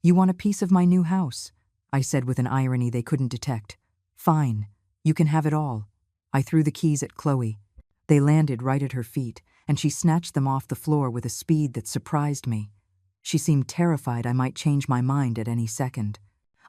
"You want a piece of my new house?" I said with an irony they couldn't detect. "Fine, you can have it all." I threw the keys at Chloe. They landed right at her feet, and she snatched them off the floor with a speed that surprised me. She seemed terrified I might change my mind at any second.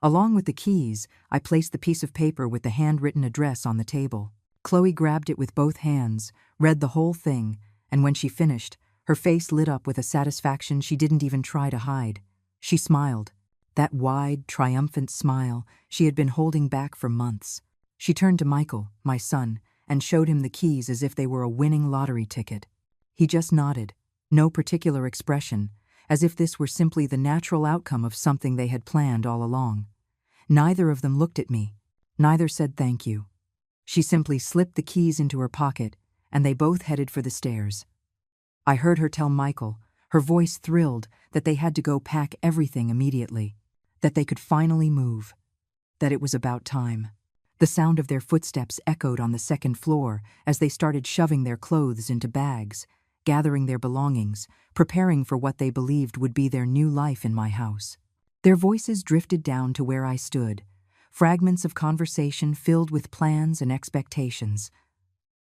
Along with the keys, I placed the piece of paper with the handwritten address on the table. Chloe grabbed it with both hands, read the whole thing, and when she finished, her face lit up with a satisfaction she didn't even try to hide. She smiled, that wide, triumphant smile she had been holding back for months. She turned to Michael, my son, and showed him the keys as if they were a winning lottery ticket. He just nodded, no particular expression, as if this were simply the natural outcome of something they had planned all along. Neither of them looked at me. Neither said thank you. She simply slipped the keys into her pocket, and they both headed for the stairs. I heard her tell Michael, her voice thrilled, that they had to go pack everything immediately, that they could finally move, that it was about time. The sound of their footsteps echoed on the second floor as they started shoving their clothes into bags, gathering their belongings, preparing for what they believed would be their new life in my house. Their voices drifted down to where I stood, fragments of conversation filled with plans and expectations.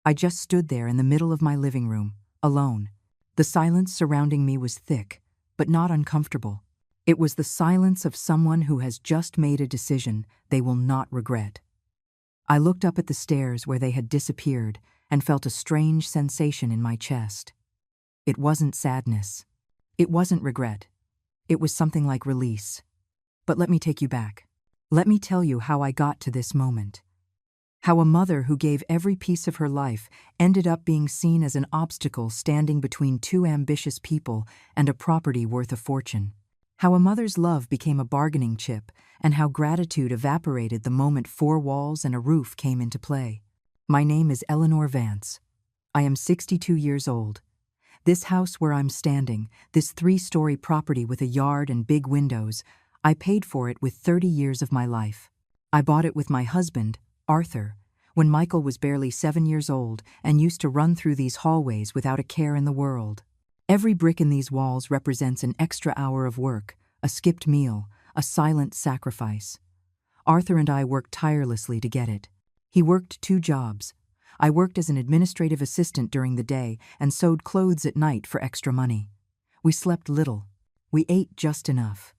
I just stood there in the middle of my living room, alone. The silence surrounding me was thick, but not uncomfortable. It was the silence of someone who has just made a decision they will not regret. I looked up at the stairs where they had disappeared and felt a strange sensation in my chest. It wasn't sadness. It wasn't regret. It was something like release. But let me take you back. Let me tell you how I got to this moment. How a mother who gave every piece of her life ended up being seen as an obstacle standing between two ambitious people and a property worth a fortune. How a mother's love became a bargaining chip, and how gratitude evaporated the moment 4 walls and a roof came into play. My name is Eleanor Vance. I am 62 years old. This house where I'm standing, this 3-story property with a yard and big windows, I paid for it with 30 years of my life. I bought it with my husband, Arthur, when Michael was barely 7 years old and used to run through these hallways without a care in the world. Every brick in these walls represents an extra hour of work, a skipped meal, a silent sacrifice. Arthur and I worked tirelessly to get it. He worked 2 jobs. I worked as an administrative assistant during the day and sewed clothes at night for extra money. We slept little. We ate just enough.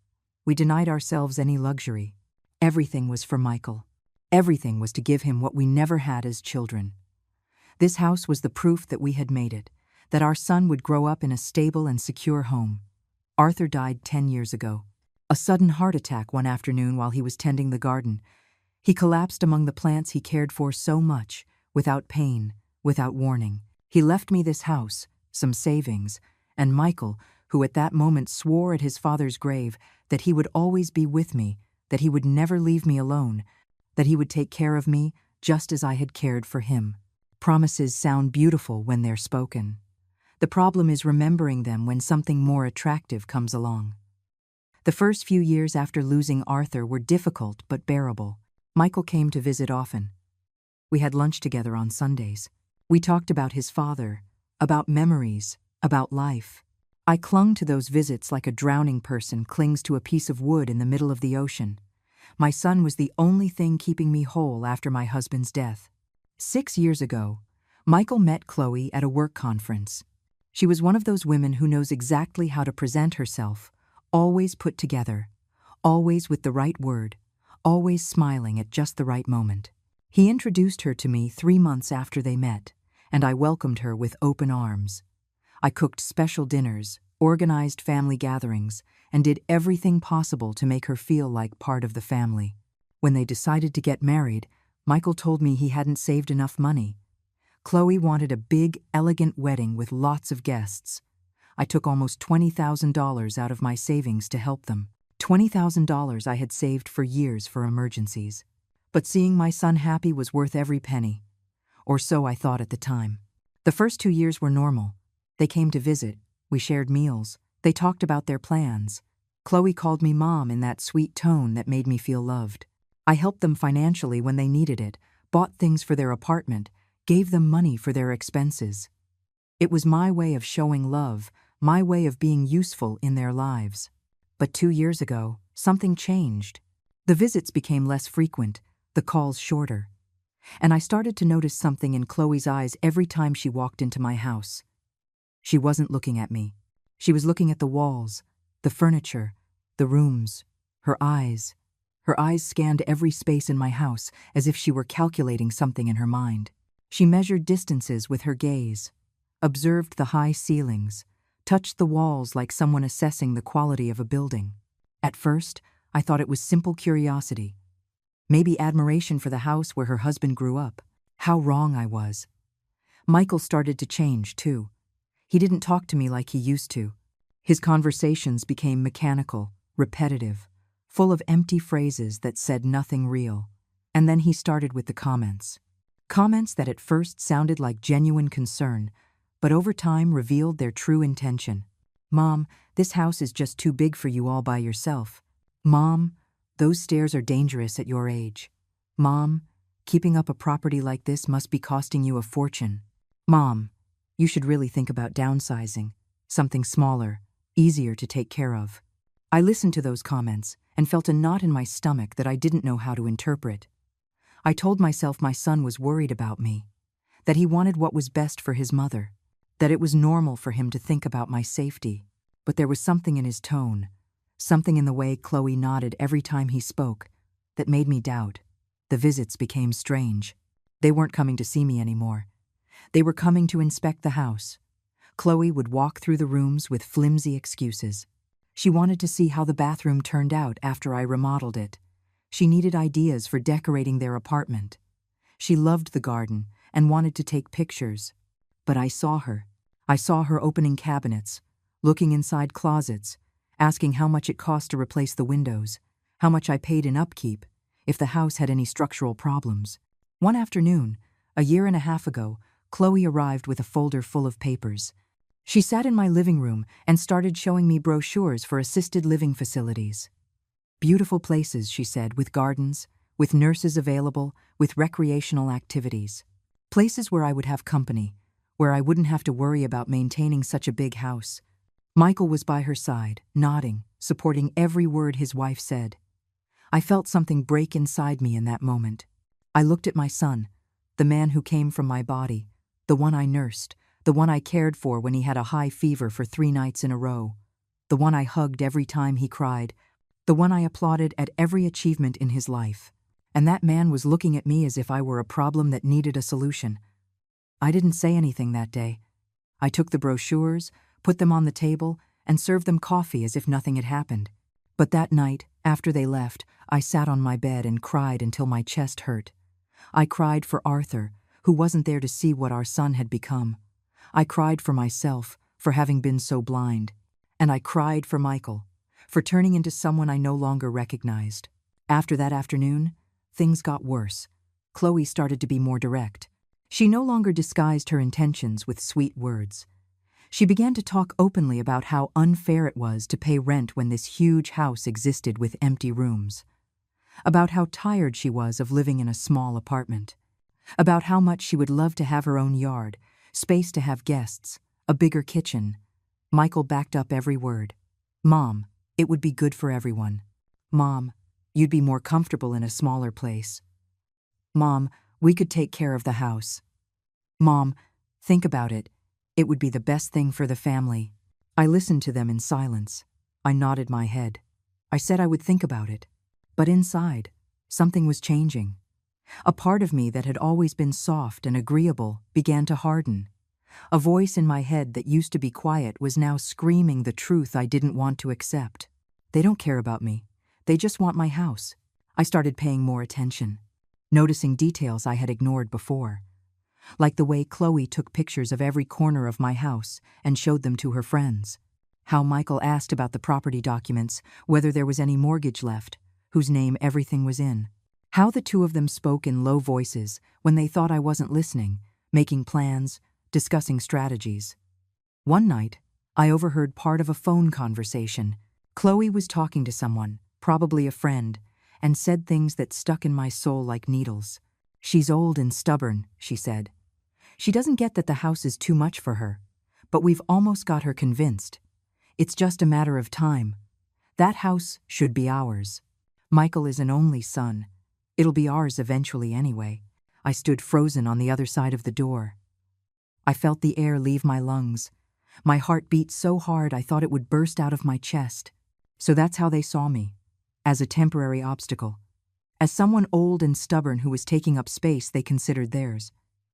We denied ourselves any luxury. Everything was for Michael. Everything was to give him what we never had as children. This house was the proof that we had made it, that our son would grow up in a stable and secure home. Arthur died 10 years ago. A sudden heart attack one afternoon while he was tending the garden. He collapsed among the plants he cared for so much, without pain, without warning. He left me this house, some savings, and Michael, who at that moment swore at his father's grave that he would always be with me, that he would never leave me alone, that he would take care of me just as I had cared for him. Promises sound beautiful when they're spoken. The problem is remembering them when something more attractive comes along. The first few years after losing Arthur were difficult but bearable. Michael came to visit often. We had lunch together on Sundays. We talked about his father, about memories, about life. I clung to those visits like a drowning person clings to a piece of wood in the middle of the ocean. My son was the only thing keeping me whole after my husband's death. 6 years ago, Michael met Chloe at a work conference. She was one of those women who knows exactly how to present herself, always put together, always with the right word, always smiling at just the right moment. He introduced her to me 3 months after they met, and I welcomed her with open arms. I cooked special dinners, organized family gatherings, and did everything possible to make her feel like part of the family. When they decided to get married, Michael told me he hadn't saved enough money. Chloe wanted a big, elegant wedding with lots of guests. I took almost $20,000 out of my savings to help them. $20,000 I had saved for years for emergencies. But seeing my son happy was worth every penny. Or so I thought at the time. The first 2 years were normal. They came to visit. We shared meals. They talked about their plans. Chloe called me Mom in that sweet tone that made me feel loved. I helped them financially when they needed it, bought things for their apartment, gave them money for their expenses. It was my way of showing love, my way of being useful in their lives. But 2 years ago, something changed. The visits became less frequent, the calls shorter. And I started to notice something in Chloe's eyes every time she walked into my house. She wasn't looking at me. She was looking at the walls, the furniture, the rooms. Her eyes scanned every space in my house as if she were calculating something in her mind. She measured distances with her gaze, observed the high ceilings, touched the walls like someone assessing the quality of a building. At first, I thought it was simple curiosity. Maybe admiration for the house where her husband grew up. How wrong I was. Michael started to change, too. He didn't talk to me like he used to. His conversations became mechanical, repetitive, full of empty phrases that said nothing real. And then he started with the comments. Comments that at first sounded like genuine concern, but over time revealed their true intention. "Mom, this house is just too big for you all by yourself. Mom, those stairs are dangerous at your age. Mom, keeping up a property like this must be costing you a fortune. Mom, you should really think about downsizing, something smaller, easier to take care of." I listened to those comments and felt a knot in my stomach that I didn't know how to interpret. I told myself my son was worried about me, that he wanted what was best for his mother, that it was normal for him to think about my safety. But there was something in his tone, something in the way Chloe nodded every time he spoke, that made me doubt. The visits became strange. They weren't coming to see me anymore. They were coming to inspect the house. Chloe would walk through the rooms with flimsy excuses. She wanted to see how the bathroom turned out after I remodeled it. She needed ideas for decorating their apartment. She loved the garden and wanted to take pictures. But I saw her. I saw her opening cabinets, looking inside closets, asking how much it cost to replace the windows, how much I paid in upkeep, if the house had any structural problems. One afternoon, a year and a half ago, Chloe arrived with a folder full of papers. She sat in my living room and started showing me brochures for assisted living facilities. Beautiful places, she said, with gardens, with nurses available, with recreational activities. Places where I would have company, where I wouldn't have to worry about maintaining such a big house. Michael was by her side, nodding, supporting every word his wife said. I felt something break inside me in that moment. I looked at my son, the man who came from my body, the one I nursed, the one I cared for when he had a high fever for 3 nights in a row, the one I hugged every time he cried, the one I applauded at every achievement in his life. And that man was looking at me as if I were a problem that needed a solution. I didn't say anything that day. I took the brochures, put them on the table, and served them coffee as if nothing had happened. But that night, after they left, I sat on my bed and cried until my chest hurt. I cried for Arthur, who wasn't there to see what our son had become. I cried for myself, for having been so blind. And I cried for Michael, for turning into someone I no longer recognized. After that afternoon, things got worse. Chloe started to be more direct. She no longer disguised her intentions with sweet words. She began to talk openly about how unfair it was to pay rent when this huge house existed with empty rooms. About how tired she was of living in a small apartment. About how much she would love to have her own yard, space to have guests, a bigger kitchen. Michael backed up every word. "Mom, it would be good for everyone. Mom, you'd be more comfortable in a smaller place. Mom, we could take care of the house. Mom, think about it. It would be the best thing for the family." I listened to them in silence. I nodded my head. I said I would think about it. But inside, something was changing. A part of me that had always been soft and agreeable began to harden. A voice in my head that used to be quiet was now screaming the truth I didn't want to accept. They don't care about me. They just want my house. I started paying more attention, noticing details I had ignored before. Like the way Chloe took pictures of every corner of my house and showed them to her friends. How Michael asked about the property documents, whether there was any mortgage left, whose name everything was in. How the two of them spoke in low voices when they thought I wasn't listening, making plans, discussing strategies. One night, I overheard part of a phone conversation. Chloe was talking to someone, probably a friend, and said things that stuck in my soul like needles. "She's old and stubborn," she said. "She doesn't get that the house is too much for her, but we've almost got her convinced. It's just a matter of time. That house should be ours. Michael is an only son. It'll be ours eventually anyway. I stood frozen on the other side of the door. I felt the air leave my lungs. My heart beat so hard I thought it would burst out of my chest. So that's how they saw me. As a temporary obstacle. As someone old and stubborn who was taking up space they considered theirs.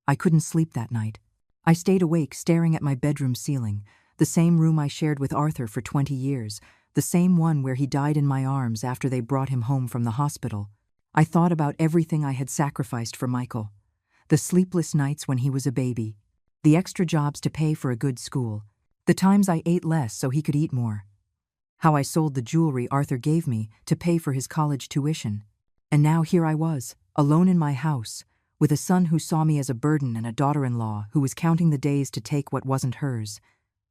I couldn't sleep that night. I stayed awake staring at my bedroom ceiling, the same room I shared with Arthur for 20 years, the same one where he died in my arms after they brought him home from the hospital. I thought about everything I had sacrificed for Michael. The sleepless nights when he was a baby, the extra jobs to pay for a good school, the times I ate less so he could eat more. How I sold the jewelry Arthur gave me to pay for his college tuition. And now here I was, alone in my house, with a son who saw me as a burden and a daughter-in-law who was counting the days to take what wasn't hers.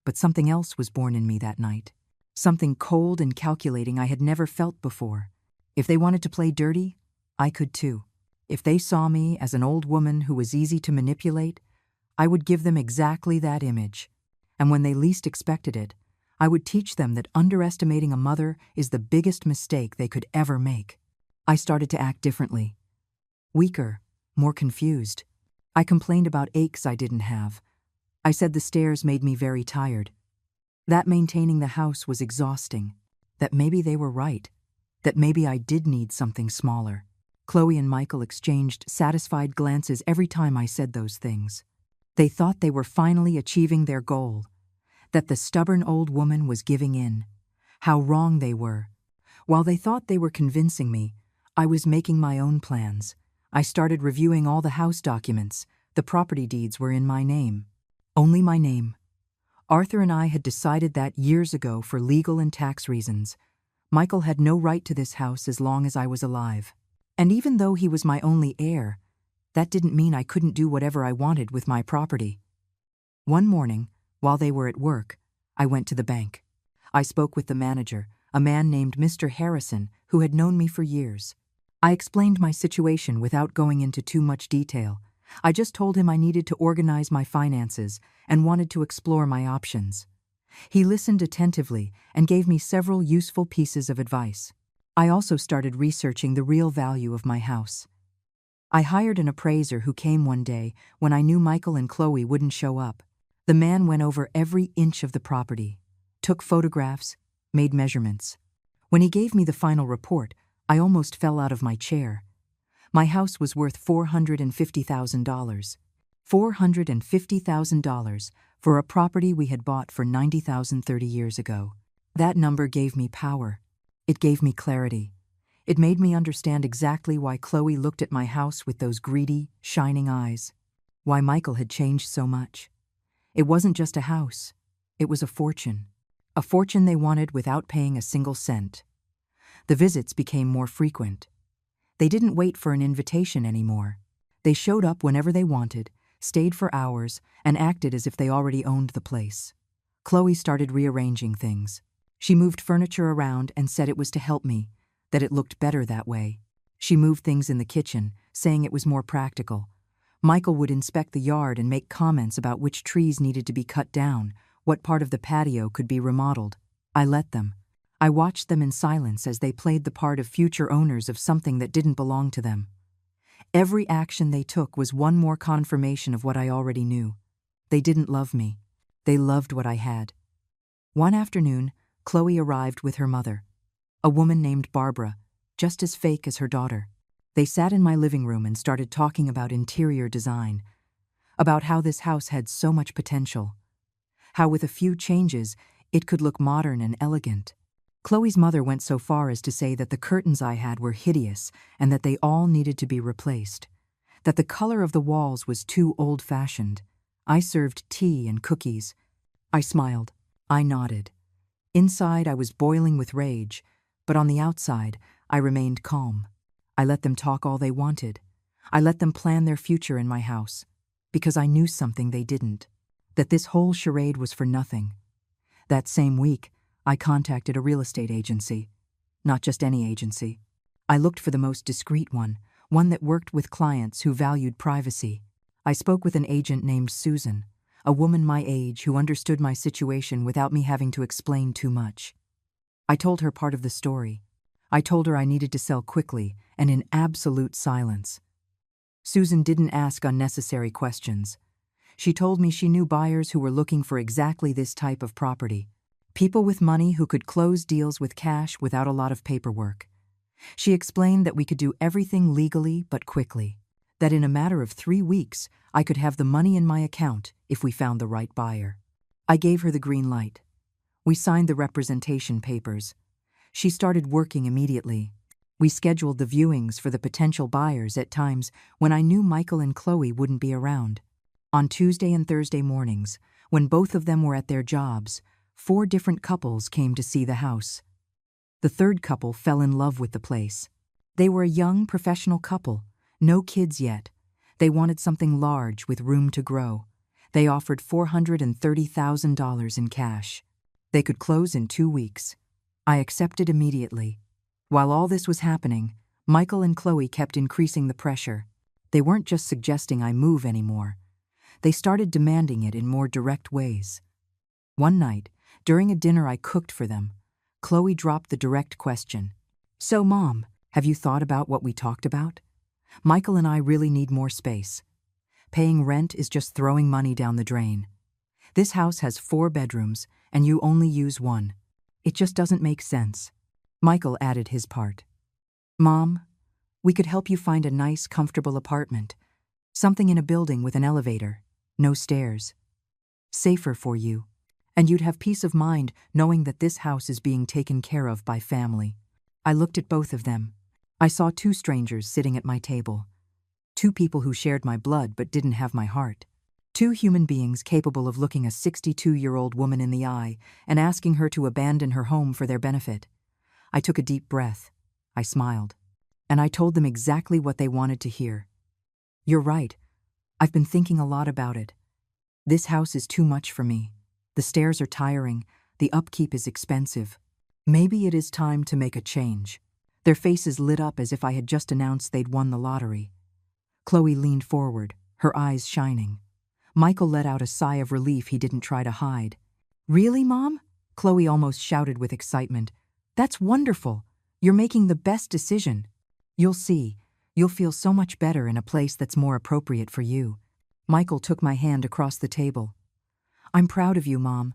But something else was born in me that night. Something cold and calculating I had never felt before. If they wanted to play dirty, I could too. If they saw me as an old woman who was easy to manipulate, I would give them exactly that image. And when they least expected it, I would teach them that underestimating a mother is the biggest mistake they could ever make. I started to act differently. Weaker, more confused. I complained about aches I didn't have. I said the stairs made me very tired. That maintaining the house was exhausting. That maybe they were right. That maybe I did need something smaller. Chloe and Michael exchanged satisfied glances every time I said those things. They thought they were finally achieving their goal. That the stubborn old woman was giving in. How wrong they were. While they thought they were convincing me, I was making my own plans. I started reviewing all the house documents. The property deeds were in my name. Only my name. Arthur and I had decided that years ago for legal and tax reasons. Michael had no right to this house as long as I was alive. And even though he was my only heir, that didn't mean I couldn't do whatever I wanted with my property. One morning, while they were at work, I went to the bank. I spoke with the manager, a man named Mr. Harrison, who had known me for years. I explained my situation without going into too much detail. I just told him I needed to organize my finances and wanted to explore my options. He listened attentively and gave me several useful pieces of advice. I also started researching the real value of my house. I hired an appraiser who came one day when I knew Michael and Chloe wouldn't show up. The man went over every inch of the property, took photographs, made measurements. When he gave me the final report, I almost fell out of my chair. My house was worth $450,000. $450,000 for a property we had bought for $90,000 30 years ago. That number gave me power. It gave me clarity. It made me understand exactly why Chloe looked at my house with those greedy, shining eyes. Why Michael had changed so much. It wasn't just a house. It was a fortune. A fortune they wanted without paying a single cent. The visits became more frequent. They didn't wait for an invitation anymore. They showed up whenever they wanted, stayed for hours, and acted as if they already owned the place. Chloe started rearranging things. She moved furniture around and said it was to help me, that it looked better that way. She moved things in the kitchen, saying it was more practical. Michael would inspect the yard and make comments about which trees needed to be cut down, what part of the patio could be remodeled. I let them. I watched them in silence as they played the part of future owners of something that didn't belong to them. Every action they took was one more confirmation of what I already knew. They didn't love me. They loved what I had. One afternoon, Chloe arrived with her mother, a woman named Barbara, just as fake as her daughter. They sat in my living room and started talking about interior design, about how this house had so much potential, how with a few changes, it could look modern and elegant. Chloe's mother went so far as to say that the curtains I had were hideous and that they all needed to be replaced, that the color of the walls was too old-fashioned. I served tea and cookies. I smiled. I nodded. Inside, I was boiling with rage, but on the outside, I remained calm. I let them talk all they wanted. I let them plan their future in my house, because I knew something they didn't, that this whole charade was for nothing. That same week, I contacted a real estate agency. Not just any agency. I looked for the most discreet one that worked with clients who valued privacy. I spoke with an agent named Susan, a woman my age who understood my situation without me having to explain too much. I told her part of the story. I told her I needed to sell quickly and in absolute silence. Susan didn't ask unnecessary questions. She told me she knew buyers who were looking for exactly this type of property. People with money who could close deals with cash without a lot of paperwork. She explained that we could do everything legally but quickly. That in a matter of 3 weeks, I could have the money in my account if we found the right buyer. I gave her the green light. We signed the representation papers. She started working immediately. We scheduled the viewings for the potential buyers at times when I knew Michael and Chloe wouldn't be around. On Tuesday and Thursday mornings, when both of them were at their jobs, 4 different couples came to see the house. The third couple fell in love with the place. They were a young, professional couple, no kids yet. They wanted something large with room to grow. They offered $430,000 in cash. They could close in 2 weeks. I accepted immediately. While all this was happening, Michael and Chloe kept increasing the pressure. They weren't just suggesting I move anymore. They started demanding it in more direct ways. One night, during a dinner I cooked for them, Chloe dropped the direct question. "So, Mom, have you thought about what we talked about? Michael and I really need more space. Paying rent is just throwing money down the drain. This house has 4 bedrooms, and you only use 1. It just doesn't make sense." Michael added his part. "Mom, we could help you find a nice, comfortable apartment. Something in a building with an elevator, no stairs. Safer for you. And you'd have peace of mind knowing that this house is being taken care of by family." I looked at both of them. I saw 2 strangers sitting at my table. 2 people who shared my blood but didn't have my heart. 2 human beings capable of looking a 62-year-old woman in the eye and asking her to abandon her home for their benefit. I took a deep breath. I smiled. And I told them exactly what they wanted to hear. "You're right. I've been thinking a lot about it. This house is too much for me. The stairs are tiring. The upkeep is expensive. Maybe it is time to make a change." Their faces lit up as if I had just announced they'd won the lottery. Chloe leaned forward, her eyes shining. Michael let out a sigh of relief he didn't try to hide. "Really, Mom?" Chloe almost shouted with excitement. "That's wonderful. You're making the best decision. You'll see. You'll feel so much better in a place that's more appropriate for you." Michael took my hand across the table. "I'm proud of you, Mom.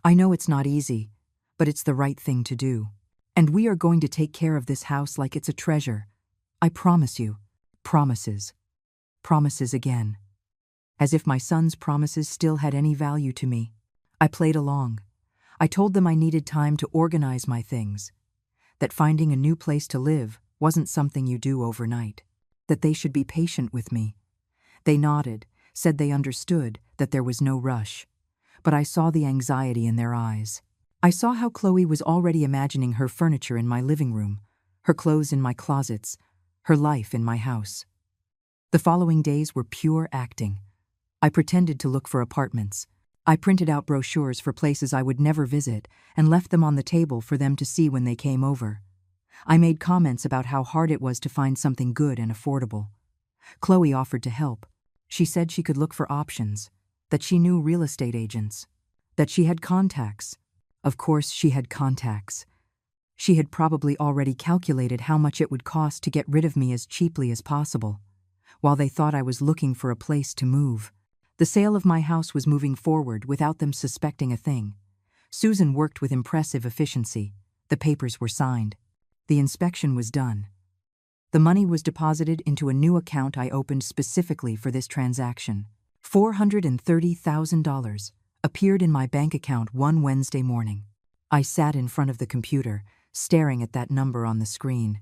I know it's not easy, but it's the right thing to do. And we are going to take care of this house like it's a treasure. I promise you." Promises. Promises again. As if my son's promises still had any value to me. I played along. I told them I needed time to organize my things. That finding a new place to live wasn't something you do overnight. That they should be patient with me. They nodded, said they understood, that there was no rush. But I saw the anxiety in their eyes. I saw how Chloe was already imagining her furniture in my living room, her clothes in my closets, her life in my house. The following days were pure acting. I pretended to look for apartments. I printed out brochures for places I would never visit and left them on the table for them to see when they came over. I made comments about how hard it was to find something good and affordable. Chloe offered to help. She said she could look for options, that she knew real estate agents, that she had contacts. Of course, she had contacts. She had probably already calculated how much it would cost to get rid of me as cheaply as possible, while they thought I was looking for a place to move. The sale of my house was moving forward without them suspecting a thing. Susan worked with impressive efficiency. The papers were signed. The inspection was done. The money was deposited into a new account I opened specifically for this transaction. $430,000 appeared in my bank account one Wednesday morning. I sat in front of the computer, staring at that number on the screen.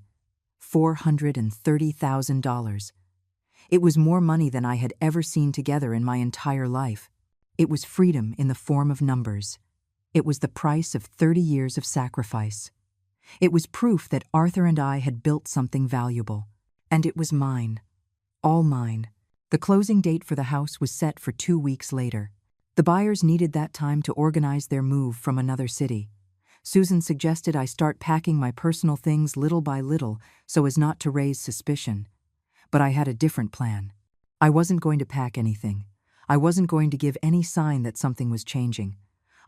$430,000. It was more money than I had ever seen together in my entire life. It was freedom in the form of numbers. It was the price of 30 years of sacrifice. It was proof that Arthur and I had built something valuable. And it was mine. All mine. The closing date for the house was set for 2 weeks later. The buyers needed that time to organize their move from another city. Susan suggested I start packing my personal things little by little so as not to raise suspicion. But I had a different plan. I wasn't going to pack anything. I wasn't going to give any sign that something was changing.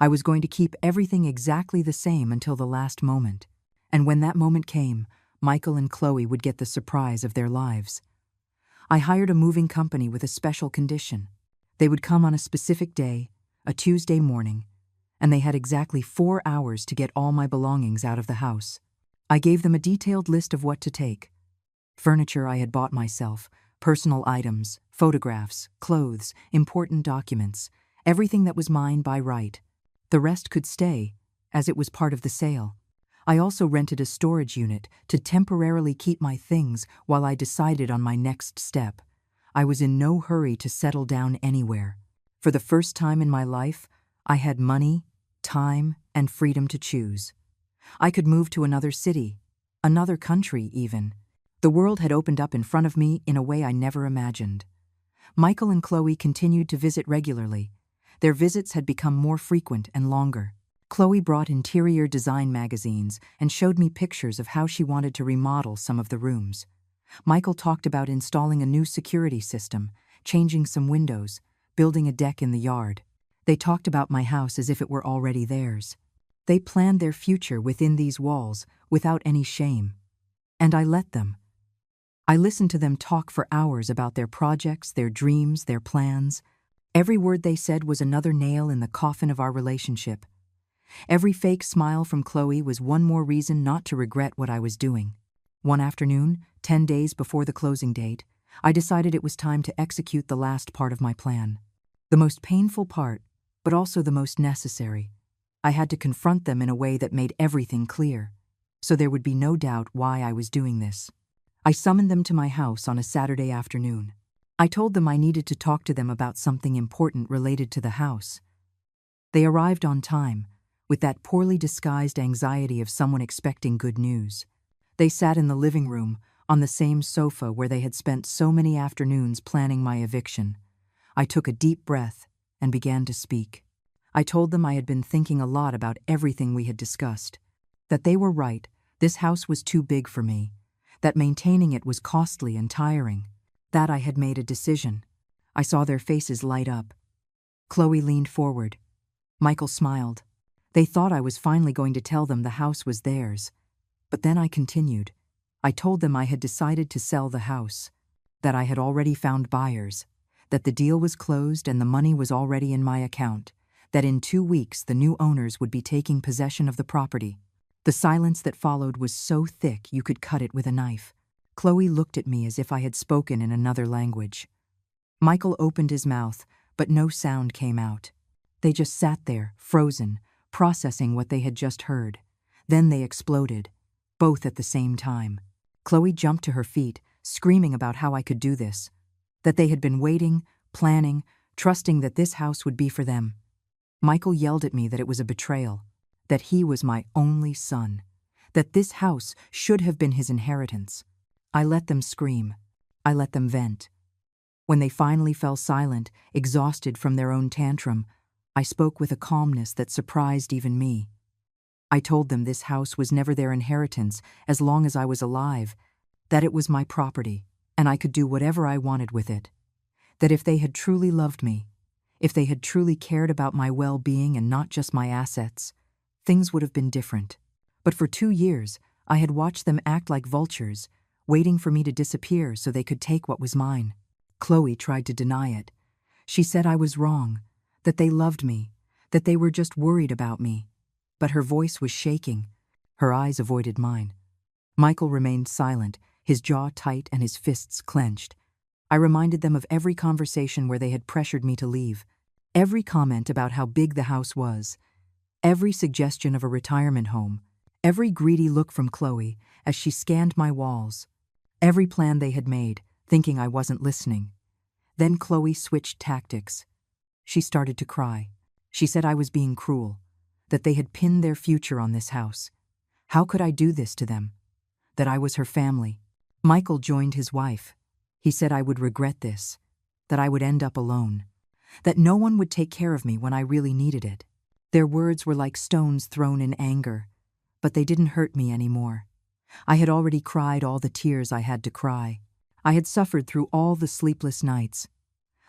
I was going to keep everything exactly the same until the last moment. And when that moment came, Michael and Chloe would get the surprise of their lives. I hired a moving company with a special condition. They would come on a specific day, a Tuesday morning, and they had exactly 4 hours to get all my belongings out of the house. I gave them a detailed list of what to take. Furniture I had bought myself, personal items, photographs, clothes, important documents, everything that was mine by right. The rest could stay, as it was part of the sale. I also rented a storage unit to temporarily keep my things while I decided on my next step. I was in no hurry to settle down anywhere. For the first time in my life, I had money, time, and freedom to choose. I could move to another city, another country even. The world had opened up in front of me in a way I never imagined. Michael and Chloe continued to visit regularly. Their visits had become more frequent and longer. Chloe brought interior design magazines and showed me pictures of how she wanted to remodel some of the rooms. Michael talked about installing a new security system, changing some windows, building a deck in the yard. They talked about my house as if it were already theirs. They planned their future within these walls without any shame. And I let them. I listened to them talk for hours about their projects, their dreams, their plans. Every word they said was another nail in the coffin of our relationship. Every fake smile from Chloe was one more reason not to regret what I was doing. One afternoon, 10 days before the closing date, I decided it was time to execute the last part of my plan. The most painful part, but also the most necessary. I had to confront them in a way that made everything clear, so there would be no doubt why I was doing this. I summoned them to my house on a Saturday afternoon. I told them I needed to talk to them about something important related to the house. They arrived on time, with that poorly disguised anxiety of someone expecting good news. They sat in the living room, on the same sofa where they had spent so many afternoons planning my eviction. I took a deep breath and began to speak. I told them I had been thinking a lot about everything we had discussed. That they were right, this house was too big for me. That maintaining it was costly and tiring. That I had made a decision. I saw their faces light up. Chloe leaned forward. Michael smiled. They thought I was finally going to tell them the house was theirs. But then I continued. I told them I had decided to sell the house, that I had already found buyers, that the deal was closed and the money was already in my account, that in 2 weeks the new owners would be taking possession of the property. The silence that followed was so thick you could cut it with a knife. Chloe looked at me as if I had spoken in another language. Michael opened his mouth, but no sound came out. They just sat there, frozen, processing what they had just heard. Then they exploded, both at the same time. Chloe jumped to her feet, screaming about how I could do this, that they had been waiting, planning, trusting that this house would be for them. Michael yelled at me that it was a betrayal, that he was my only son, that this house should have been his inheritance. I let them scream. I let them vent. When they finally fell silent, exhausted from their own tantrum, I spoke with a calmness that surprised even me. I told them this house was never their inheritance as long as I was alive, that it was my property, and I could do whatever I wanted with it. That if they had truly loved me, if they had truly cared about my well-being and not just my assets, things would have been different. But for 2 years, I had watched them act like vultures, waiting for me to disappear so they could take what was mine. Chloe tried to deny it. She said I was wrong, that they loved me, that they were just worried about me. But her voice was shaking. Her eyes avoided mine. Michael remained silent, his jaw tight and his fists clenched. I reminded them of every conversation where they had pressured me to leave, every comment about how big the house was, every suggestion of a retirement home, every greedy look from Chloe as she scanned my walls, every plan they had made, thinking I wasn't listening. Then Chloe switched tactics. She started to cry. She said I was being cruel, that they had pinned their future on this house. How could I do this to them? That I was her family. Michael joined his wife. He said I would regret this, that I would end up alone, that no one would take care of me when I really needed it. Their words were like stones thrown in anger, but they didn't hurt me anymore. I had already cried all the tears I had to cry. I had suffered through all the sleepless nights.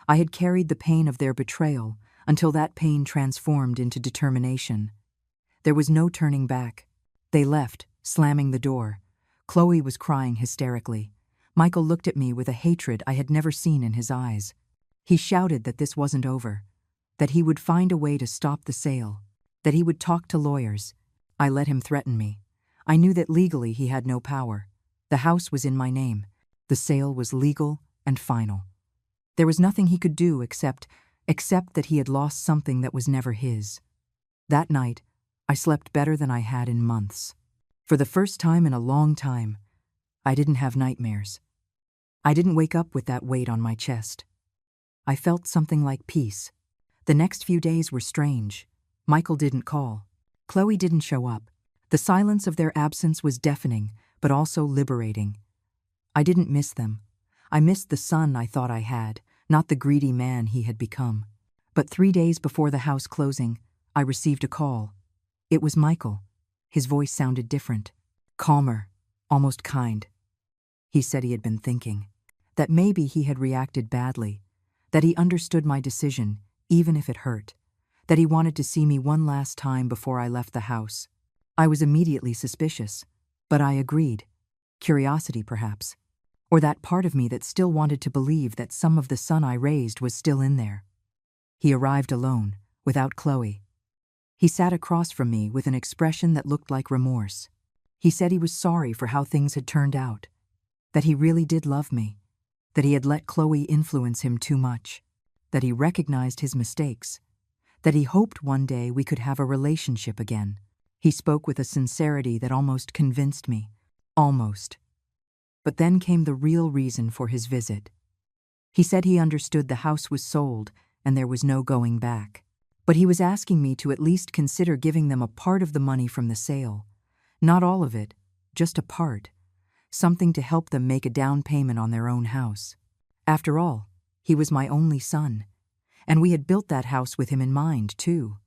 I had carried the pain of their betrayal, until that pain transformed into determination. There was no turning back. They left, slamming the door. Chloe was crying hysterically. Michael looked at me with a hatred I had never seen in his eyes. He shouted that this wasn't over, that he would find a way to stop the sale, that he would talk to lawyers. I let him threaten me. I knew that legally he had no power. The house was in my name. The sale was legal and final. There was nothing he could do except that he had lost something that was never his. That night, I slept better than I had in months. For the first time in a long time, I didn't have nightmares. I didn't wake up with that weight on my chest. I felt something like peace. The next few days were strange. Michael didn't call. Chloe didn't show up. The silence of their absence was deafening, but also liberating. I didn't miss them. I missed the son I thought I had, not the greedy man he had become. But 3 days before the house closing, I received a call. It was Michael. His voice sounded different, calmer, almost kind. He said he had been thinking, that maybe he had reacted badly, that he understood my decision, even if it hurt, that he wanted to see me one last time before I left the house. I was immediately suspicious, but I agreed. Curiosity, perhaps. Or that part of me that still wanted to believe that some of the son I raised was still in there. He arrived alone, without Chloe. He sat across from me with an expression that looked like remorse. He said he was sorry for how things had turned out, that he really did love me, that he had let Chloe influence him too much, that he recognized his mistakes, that he hoped one day we could have a relationship again. He spoke with a sincerity that almost convinced me. Almost. But then came the real reason for his visit. He said he understood the house was sold and there was no going back. But he was asking me to at least consider giving them a part of the money from the sale. Not all of it, just a part. Something to help them make a down payment on their own house. After all, he was my only son. And we had built that house with him in mind, too.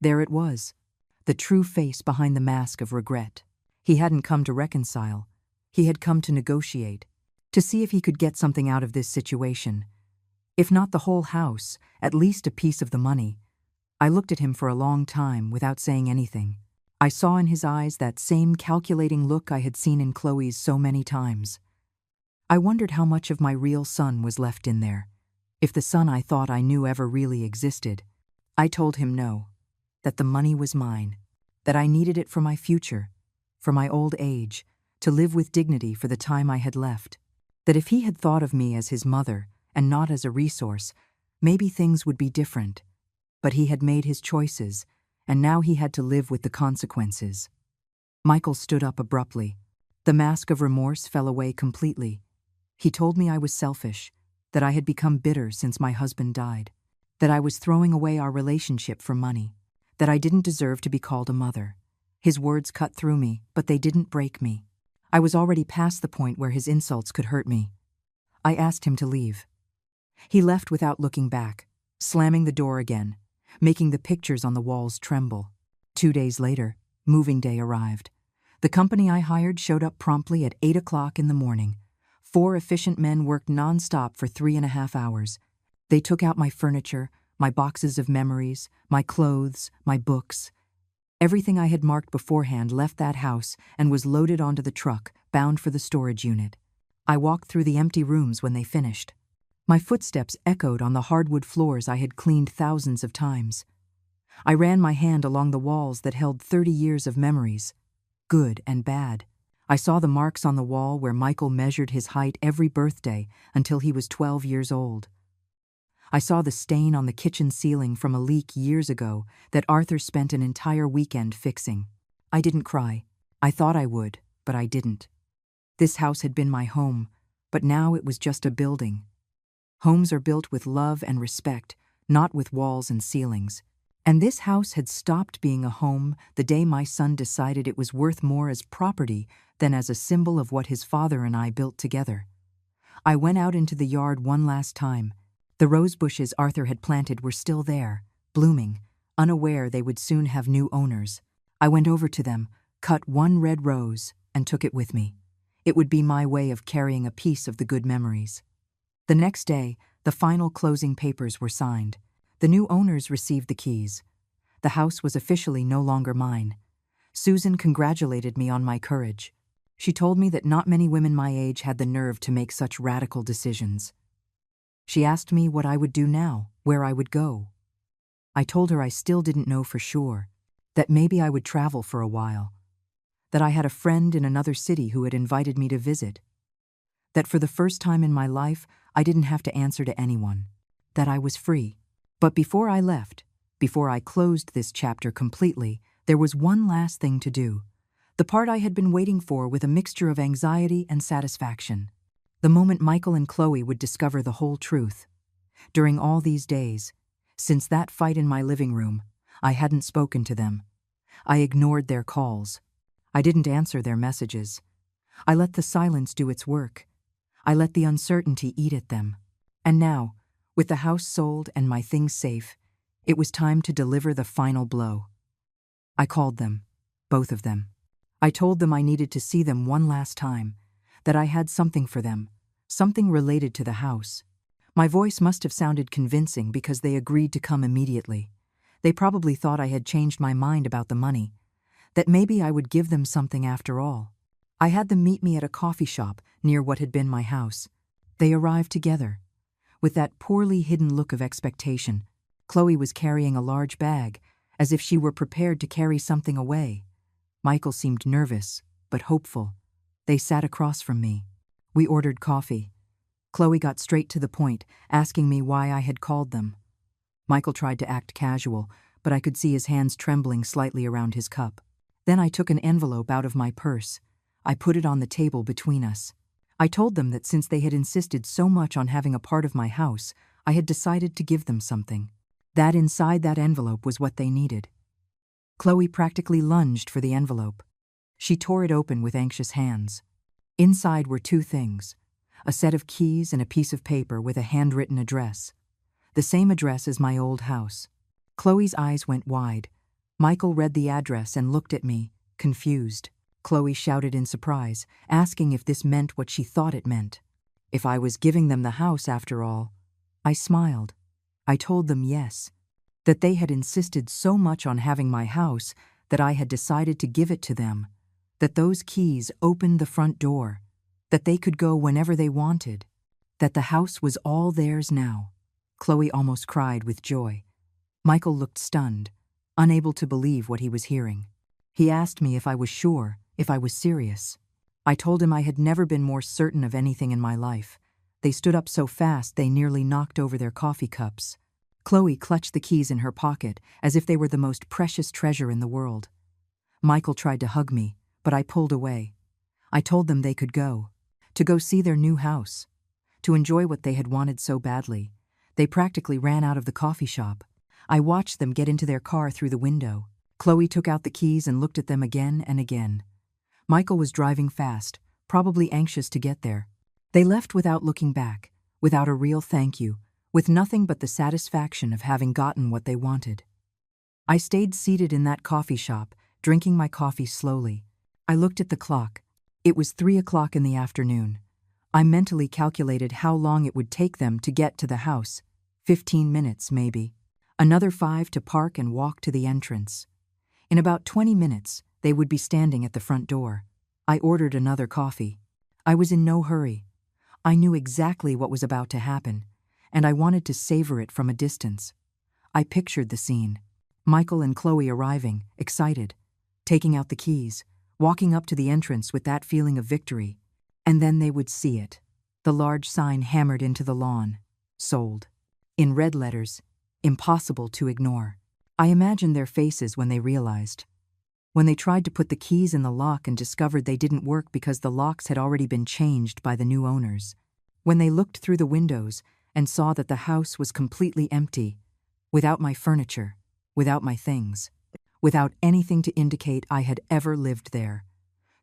There it was, the true face behind the mask of regret. He hadn't come to reconcile. He had come to negotiate, to see if he could get something out of this situation. If not the whole house, at least a piece of the money. I looked at him for a long time without saying anything. I saw in his eyes that same calculating look I had seen in Chloe's so many times. I wondered how much of my real son was left in there, if the son I thought I knew ever really existed. I told him no, that the money was mine, that I needed it for my future, for my old age, to live with dignity for the time I had left, that if he had thought of me as his mother and not as a resource, maybe things would be different. But he had made his choices, and now he had to live with the consequences. Michael stood up abruptly. The mask of remorse fell away completely. He told me I was selfish, that I had become bitter since my husband died, that I was throwing away our relationship for money, that I didn't deserve to be called a mother. His words cut through me, but they didn't break me. I was already past the point where his insults could hurt me. I asked him to leave. He left without looking back, slamming the door again, making the pictures on the walls tremble. 2 days later, moving day arrived. The company I hired showed up promptly at 8 o'clock in the morning. 4 efficient men worked non-stop for 3.5 hours. They took out my furniture, my boxes of memories, my clothes, my books. Everything I had marked beforehand left that house and was loaded onto the truck, bound for the storage unit. I walked through the empty rooms when they finished. My footsteps echoed on the hardwood floors I had cleaned thousands of times. I ran my hand along the walls that held 30 years of memories, good and bad. I saw the marks on the wall where Michael measured his height every birthday until he was 12 years old. I saw the stain on the kitchen ceiling from a leak years ago that Arthur spent an entire weekend fixing. I didn't cry. I thought I would, but I didn't. This house had been my home, but now it was just a building. Homes are built with love and respect, not with walls and ceilings. And this house had stopped being a home the day my son decided it was worth more as property than as a symbol of what his father and I built together. I went out into the yard one last time. The rose bushes Arthur had planted were still there, blooming, unaware they would soon have new owners. I went over to them, cut one red rose, and took it with me. It would be my way of carrying a piece of the good memories. The next day, the final closing papers were signed. The new owners received the keys. The house was officially no longer mine. Susan congratulated me on my courage. She told me that not many women my age had the nerve to make such radical decisions. She asked me what I would do now, where I would go. I told her I still didn't know for sure, that maybe I would travel for a while, that I had a friend in another city who had invited me to visit, that for the first time in my life I didn't have to answer to anyone, that I was free. But before I left, before I closed this chapter completely, there was one last thing to do, the part I had been waiting for with a mixture of anxiety and satisfaction. The moment Michael and Chloe would discover the whole truth. During all these days, since that fight in my living room, I hadn't spoken to them. I ignored their calls. I didn't answer their messages. I let the silence do its work. I let the uncertainty eat at them. And now, with the house sold and my things safe, it was time to deliver the final blow. I called them, both of them. I told them I needed to see them one last time, that I had something for them, something related to the house. My voice must have sounded convincing because they agreed to come immediately. They probably thought I had changed my mind about the money, that maybe I would give them something after all. I had them meet me at a coffee shop near what had been my house. They arrived together. With that poorly hidden look of expectation, Chloe was carrying a large bag, as if she were prepared to carry something away. Michael seemed nervous, but hopeful. They sat across from me. We ordered coffee. Chloe got straight to the point, asking me why I had called them. Michael tried to act casual, but I could see his hands trembling slightly around his cup. Then I took an envelope out of my purse. I put it on the table between us. I told them that since they had insisted so much on having a part of my house, I had decided to give them something. That inside that envelope was what they needed. Chloe practically lunged for the envelope. She tore it open with anxious hands. Inside were two things: a set of keys and a piece of paper with a handwritten address. The same address as my old house. Chloe's eyes went wide. Michael read the address and looked at me, confused. Chloe shouted in surprise, asking if this meant what she thought it meant. If I was giving them the house after all. I smiled. I told them yes, that they had insisted so much on having my house that I had decided to give it to them, that those keys opened the front door, that they could go whenever they wanted, that the house was all theirs now. Chloe almost cried with joy. Michael looked stunned, unable to believe what he was hearing. He asked me if I was sure, if I was serious. I told him I had never been more certain of anything in my life. They stood up so fast they nearly knocked over their coffee cups. Chloe clutched the keys in her pocket as if they were the most precious treasure in the world. Michael tried to hug me, but I pulled away. I told them they could go, to go see their new house, to enjoy what they had wanted so badly. They practically ran out of the coffee shop. I watched them get into their car through the window. Chloe took out the keys and looked at them again and again. Michael was driving fast, probably anxious to get there. They left without looking back, without a real thank you, with nothing but the satisfaction of having gotten what they wanted. I stayed seated in that coffee shop, drinking my coffee slowly. I looked at the clock. It was 3 o'clock in the afternoon. I mentally calculated how long it would take them to get to the house. 15 minutes, maybe. Another 5 to park and walk to the entrance. In about 20 minutes, they would be standing at the front door. I ordered another coffee. I was in no hurry. I knew exactly what was about to happen, and I wanted to savor it from a distance. I pictured the scene. Michael and Chloe arriving, excited, taking out the keys, walking up to the entrance with that feeling of victory. And then they would see it. The large sign hammered into the lawn. Sold. In red letters. Impossible to ignore. I imagined their faces when they realized. When they tried to put the keys in the lock and discovered they didn't work because the locks had already been changed by the new owners. When they looked through the windows and saw that the house was completely empty, without my furniture, without my things, without anything to indicate I had ever lived there.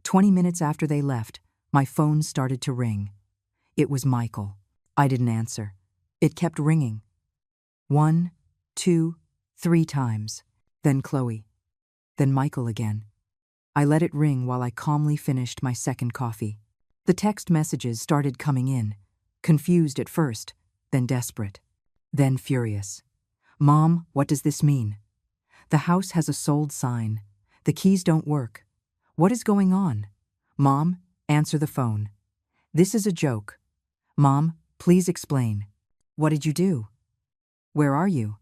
20 minutes after they left, my phone started to ring. It was Michael. I didn't answer. It kept ringing. 1, 2, 3 times. Then Chloe. Then Michael again. I let it ring while I calmly finished my second coffee. The text messages started coming in, confused at first, then desperate, then furious. Mom, what does this mean? The house has a sold sign. The keys don't work. What is going on? Mom, answer the phone. This is a joke. Mom, please explain. What did you do? Where are you?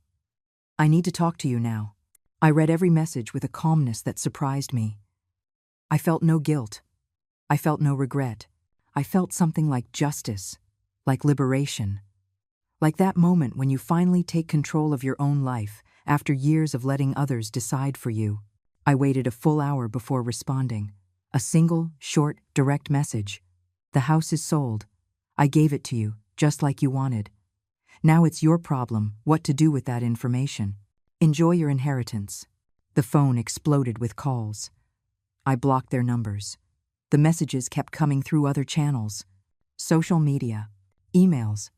I need to talk to you now. I read every message with a calmness that surprised me. I felt no guilt. I felt no regret. I felt something like justice, like liberation. Like that moment when you finally take control of your own life after years of letting others decide for you. I waited a full hour before responding. A single, short, direct message. The house is sold. I gave it to you, just like you wanted. Now it's your problem what to do with that information. Enjoy your inheritance. The phone exploded with calls. I blocked their numbers. The messages kept coming through other channels. Social media, emails,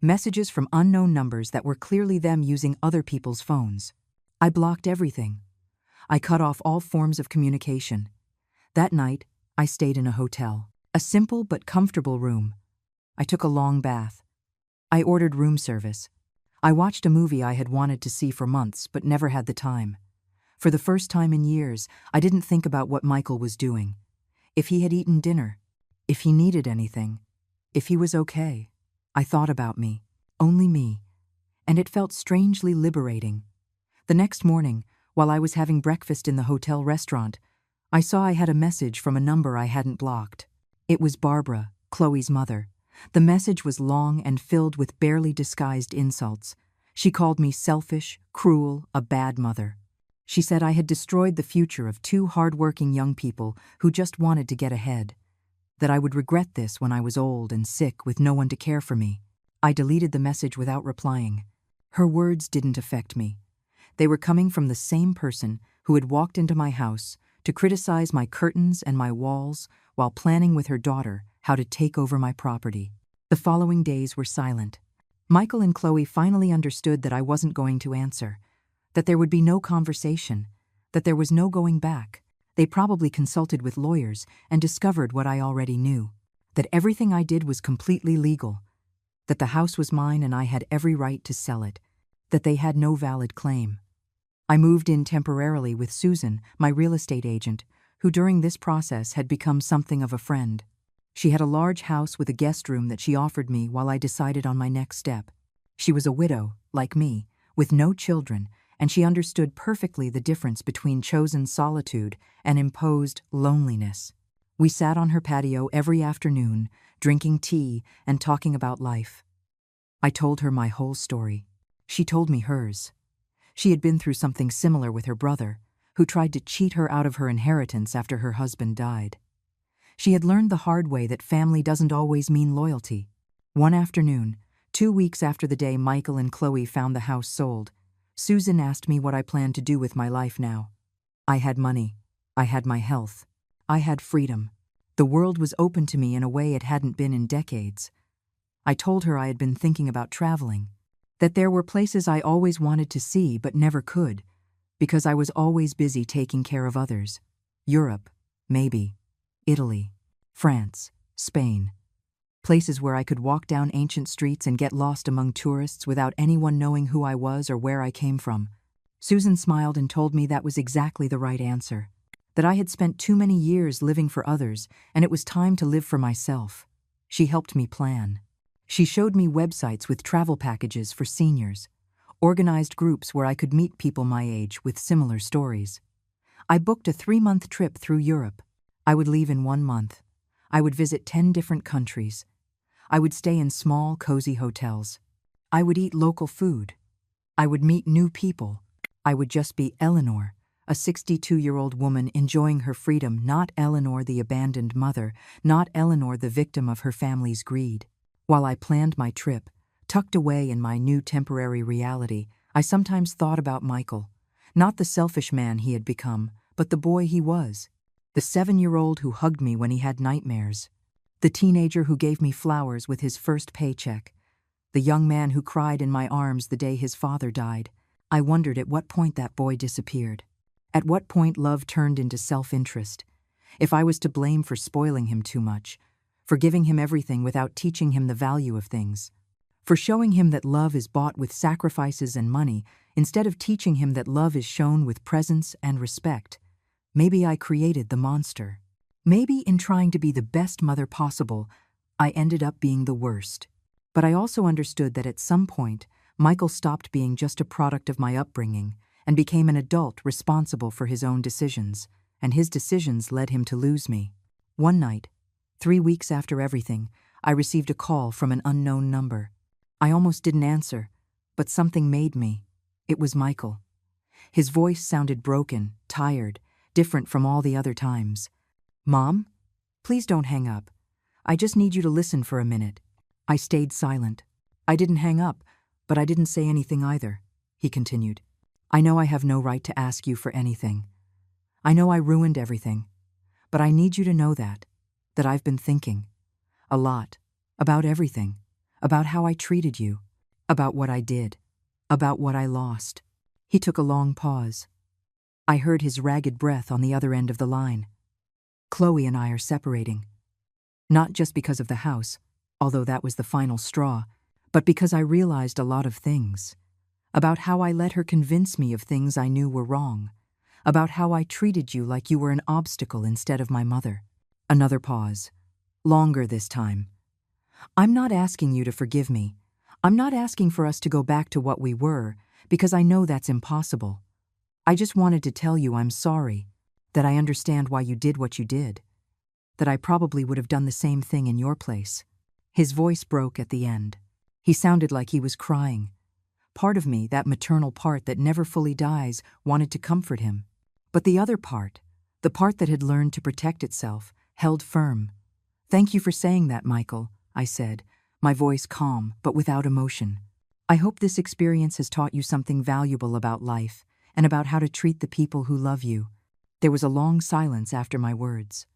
messages from unknown numbers that were clearly them using other people's phones. I blocked everything. I cut off all forms of communication. That night, I stayed in a hotel. A simple but comfortable room. I took a long bath. I ordered room service. I watched a movie I had wanted to see for months but never had the time. For the first time in years, I didn't think about what Michael was doing. If he had eaten dinner. If he needed anything. If he was okay. I thought about me. Only me. And it felt strangely liberating. The next morning, while I was having breakfast in the hotel restaurant, I saw I had a message from a number I hadn't blocked. It was Barbara, Chloe's mother. The message was long and filled with barely disguised insults. She called me selfish, cruel, a bad mother. She said I had destroyed the future of two hard-working young people who just wanted to get ahead. That I would regret this when I was old and sick with no one to care for me. I deleted the message without replying. Her words didn't affect me. They were coming from the same person who had walked into my house to criticize my curtains and my walls while planning with her daughter how to take over my property. The following days were silent. Michael and Chloe finally understood that I wasn't going to answer, that there would be no conversation, that there was no going back. They probably consulted with lawyers and discovered what I already knew, that everything I did was completely legal, that the house was mine and I had every right to sell it, that they had no valid claim. I moved in temporarily with Susan, my real estate agent, who during this process had become something of a friend. She had a large house with a guest room that she offered me while I decided on my next step. She was a widow, like me, with no children, and she understood perfectly the difference between chosen solitude and imposed loneliness. We sat on her patio every afternoon, drinking tea and talking about life. I told her my whole story. She told me hers. She had been through something similar with her brother, who tried to cheat her out of her inheritance after her husband died. She had learned the hard way that family doesn't always mean loyalty. One afternoon, 2 weeks after the day Michael and Chloe found the house sold, Susan asked me what I planned to do with my life now. I had money. I had my health. I had freedom. The world was open to me in a way it hadn't been in decades. I told her I had been thinking about traveling, that there were places I always wanted to see but never could, because I was always busy taking care of others. Europe, maybe. Italy, France, Spain. Places where I could walk down ancient streets and get lost among tourists without anyone knowing who I was or where I came from. Susan smiled and told me that was exactly the right answer, that I had spent too many years living for others and it was time to live for myself. She helped me plan. She showed me websites with travel packages for seniors, organized groups where I could meet people my age with similar stories. I booked a 3-month trip through Europe. I would leave in 1 month. I would visit 10 different countries. I would stay in small, cozy hotels. I would eat local food. I would meet new people. I would just be Eleanor, a 62-year-old woman enjoying her freedom, not Eleanor the abandoned mother, not Eleanor the victim of her family's greed. While I planned my trip, tucked away in my new temporary reality, I sometimes thought about Michael, not the selfish man he had become, but the boy he was. The 7-year-old who hugged me when he had nightmares. The teenager who gave me flowers with his first paycheck. The young man who cried in my arms the day his father died. I wondered at what point that boy disappeared. At what point love turned into self-interest. If I was to blame for spoiling him too much. For giving him everything without teaching him the value of things. for showing him that love is bought with sacrifices and money instead of teaching him that love is shown with presence and respect. Maybe I created the monster. Maybe in trying to be the best mother possible, I ended up being the worst. But I also understood that at some point, Michael stopped being just a product of my upbringing and became an adult responsible for his own decisions, and his decisions led him to lose me. One night, 3 weeks after everything, I received a call from an unknown number. I almost didn't answer, but something made me. It was Michael. His voice sounded broken, tired, different from all the other times. "Mom? Please don't hang up. I just need you to listen for a minute." I stayed silent. I didn't hang up, but I didn't say anything either, he continued. "I know I have no right to ask you for anything. I know I ruined everything, but I need you to know that I've been thinking a lot about everything, about how I treated you, about what I did, about what I lost." He took a long pause. I heard his ragged breath on the other end of the line. "Chloe and I are separating. Not just because of the house, although that was the final straw, but because I realized a lot of things. About how I let her convince me of things I knew were wrong. About how I treated you like you were an obstacle instead of my mother." Another pause. Longer this time. "I'm not asking you to forgive me. I'm not asking for us to go back to what we were, because I know that's impossible. I just wanted to tell you I'm sorry, that I understand why you did what you did, that I probably would have done the same thing in your place." His voice broke at the end. He sounded like he was crying. Part of me, that maternal part that never fully dies, wanted to comfort him. But the other part, the part that had learned to protect itself, held firm. "Thank you for saying that, Michael," I said, my voice calm but without emotion. "I hope this experience has taught you something valuable about life and about how to treat the people who love you." There was a long silence after my words.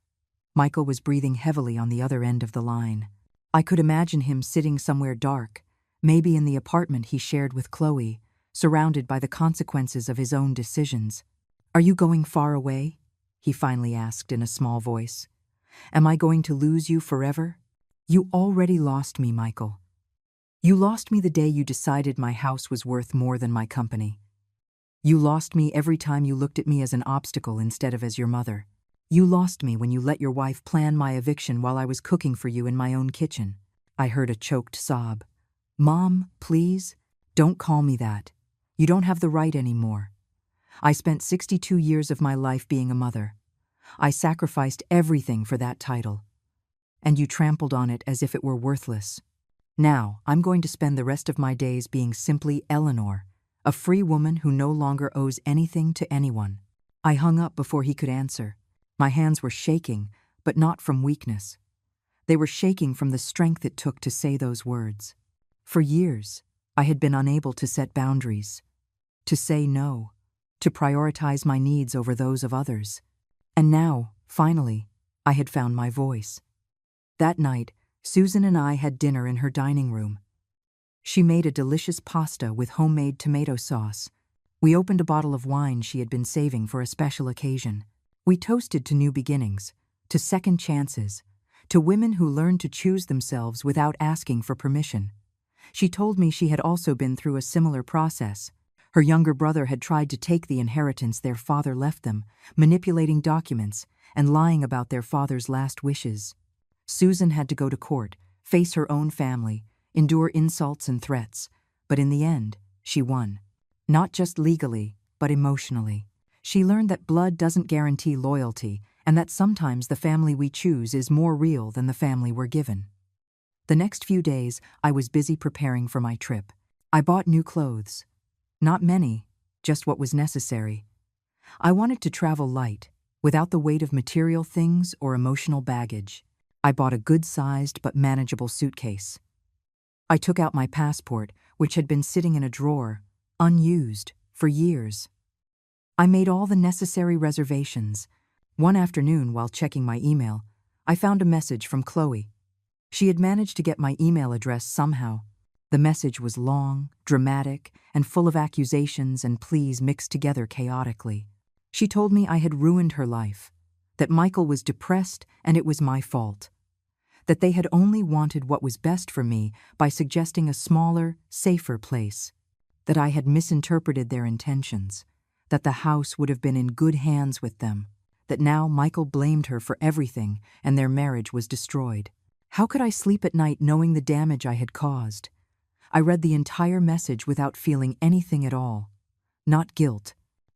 Michael was breathing heavily on the other end of the line. I could imagine him sitting somewhere dark, maybe in the apartment he shared with Chloe, surrounded by the consequences of his own decisions. "Are you going far away?" he finally asked in a small voice. "Am I going to lose you forever?" "You already lost me, Michael. You lost me the day you decided my house was worth more than my company. You lost me every time you looked at me as an obstacle instead of as your mother. You lost me when you let your wife plan my eviction while I was cooking for you in my own kitchen." I heard a choked sob. "Mom, please, don't call me that. You don't have the right anymore. I spent 62 years of my life being a mother. I sacrificed everything for that title. And you trampled on it as if it were worthless. Now, I'm going to spend the rest of my days being simply Eleanor, a free woman who no longer owes anything to anyone." I hung up before he could answer. My hands were shaking, but not from weakness. They were shaking from the strength it took to say those words. For years, I had been unable to set boundaries, to say no, to prioritize my needs over those of others. And now, finally, I had found my voice. That night, Susan and I had dinner in her dining room. She made a delicious pasta with homemade tomato sauce. We opened a bottle of wine she had been saving for a special occasion. We toasted to new beginnings, to second chances, to women who learned to choose themselves without asking for permission. She told me she had also been through a similar process. Her younger brother had tried to take the inheritance their father left them, manipulating documents and lying about their father's last wishes. Susan had to go to court, face her own family, endure insults and threats, but in the end, she won. Not just legally, but emotionally. She learned that blood doesn't guarantee loyalty, and that sometimes the family we choose is more real than the family we're given. The next few days, I was busy preparing for my trip. I bought new clothes. Not many, just what was necessary. I wanted to travel light, without the weight of material things or emotional baggage. I bought a good-sized but manageable suitcase. I took out my passport, which had been sitting in a drawer, unused, for years. I made all the necessary reservations. One afternoon, while checking my email, I found a message from Chloe. She had managed to get my email address somehow. The message was long, dramatic, and full of accusations and pleas mixed together chaotically. She told me I had ruined her life, that Michael was depressed and it was my fault, that they had only wanted what was best for me by suggesting a smaller, safer place, that I had misinterpreted their intentions, that the house would have been in good hands with them, that now Michael blamed her for everything and their marriage was destroyed. How could I sleep at night knowing the damage I had caused? I read the entire message without feeling anything at all. Not guilt,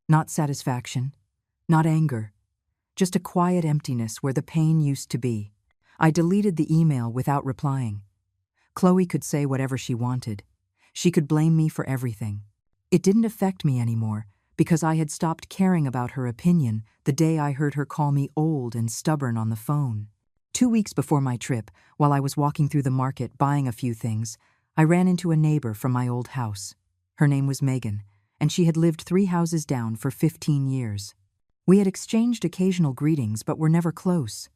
not satisfaction, not anger, just a quiet emptiness where the pain used to be. I deleted the email without replying. Chloe could say whatever she wanted. She could blame me for everything. It didn't affect me anymore because I had stopped caring about her opinion the day I heard her call me old and stubborn on the phone. 2 weeks before my trip, while I was walking through the market buying a few things, I ran into a neighbor from my old house. Her name was Megan, and she had lived 3 houses down for 15 years. We had exchanged occasional greetings but were never close.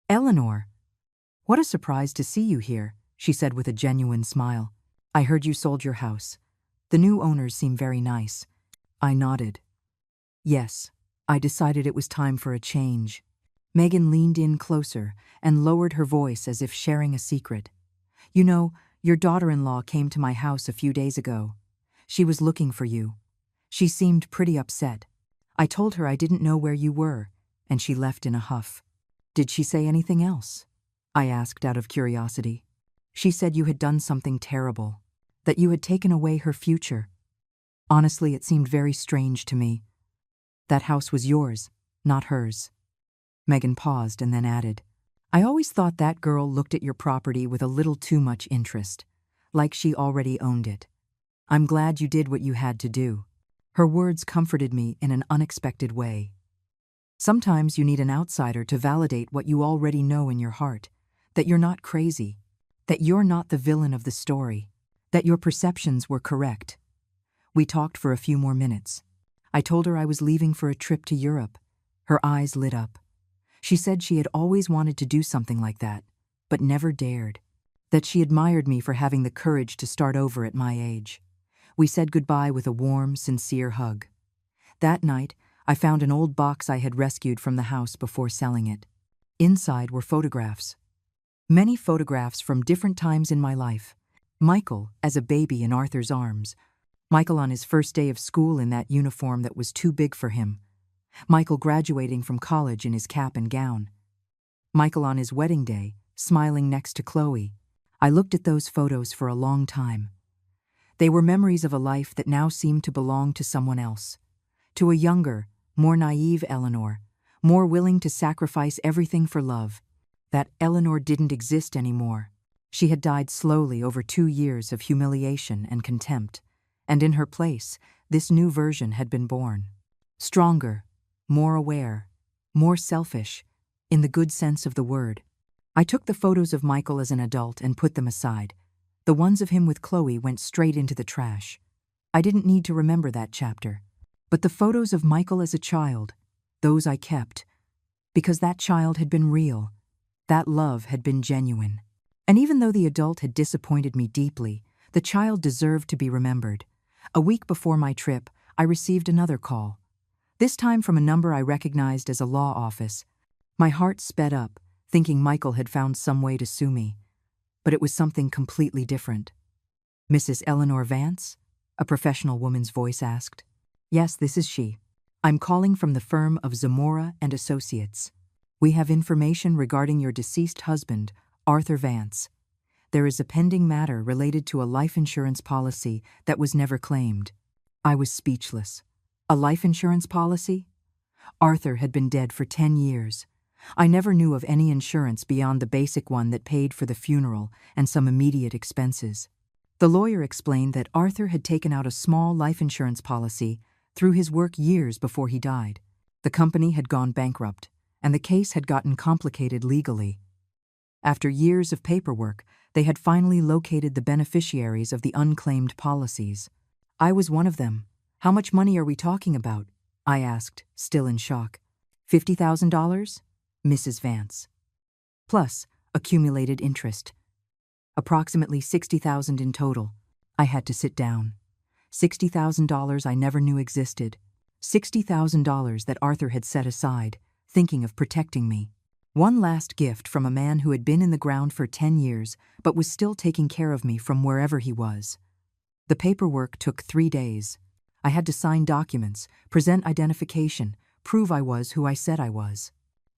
"Eleanor, what a surprise to see you here," she said with a genuine smile. "I heard you sold your house. The new owners seem very nice." I nodded. Yes, I decided it was time for a change. Megan leaned in closer and lowered her voice as if sharing a secret. "You know, your daughter-in-law came to my house a few days ago. She was looking for you. She seemed pretty upset. I told her I didn't know where you were, and she left in a huff." "Did she say anything else?" I asked out of curiosity. "She said you had done something terrible, that you had taken away her future. Honestly, it seemed very strange to me. That house was yours, not hers." Megan paused and then added, "I always thought that girl looked at your property with a little too much interest, like she already owned it. I'm glad you did what you had to do." Her words comforted me in an unexpected way. Sometimes you need an outsider to validate what you already know in your heart, that you're not crazy, that you're not the villain of the story, that your perceptions were correct. We talked for a few more minutes. I told her I was leaving for a trip to Europe. Her eyes lit up. She said she had always wanted to do something like that, but never dared, that she admired me for having the courage to start over at my age. We said goodbye with a warm, sincere hug. That night, I found an old box I had rescued from the house before selling it. Inside were photographs. Many photographs from different times in my life. Michael as a baby in Arthur's arms. Michael on his first day of school in that uniform that was too big for him. Michael graduating from college in his cap and gown. Michael on his wedding day, smiling next to Chloe. I looked at those photos for a long time. They were memories of a life that now seemed to belong to someone else. To a younger, more naive Eleanor, more willing to sacrifice everything for love. That Eleanor didn't exist anymore. She had died slowly over 2 years of humiliation and contempt, and in her place, this new version had been born. Stronger, more aware, more selfish, in the good sense of the word. I took the photos of Michael as an adult and put them aside. The ones of him with Chloe went straight into the trash. I didn't need to remember that chapter. But the photos of Michael as a child, those I kept, because that child had been real. That love had been genuine. And even though the adult had disappointed me deeply, the child deserved to be remembered. A week before my trip, I received another call. This time from a number I recognized as a law office. My heart sped up, thinking Michael had found some way to sue me. But it was something completely different. "Mrs. Eleanor Vance?" a professional woman's voice asked. "Yes, this is she. I'm calling from the firm of Zamora and Associates. We have information regarding your deceased husband, Arthur Vance. There is a pending matter related to a life insurance policy that was never claimed." I was speechless. A life insurance policy? Arthur had been dead for 10 years. I never knew of any insurance beyond the basic one that paid for the funeral and some immediate expenses. The lawyer explained that Arthur had taken out a small life insurance policy through his work years before he died. The company had gone bankrupt, and the case had gotten complicated legally. After years of paperwork, they had finally located the beneficiaries of the unclaimed policies. I was one of them. "How much money are we talking about?" I asked, still in shock. $50,000? Mrs. Vance. Plus accumulated interest. Approximately $60,000 in total. I had to sit down. $60,000 I never knew existed. $60,000 that Arthur had set aside, thinking of protecting me. One last gift from a man who had been in the ground for 10 years but was still taking care of me from wherever he was. The paperwork took 3 days. I had to sign documents, present identification, prove I was who I said I was.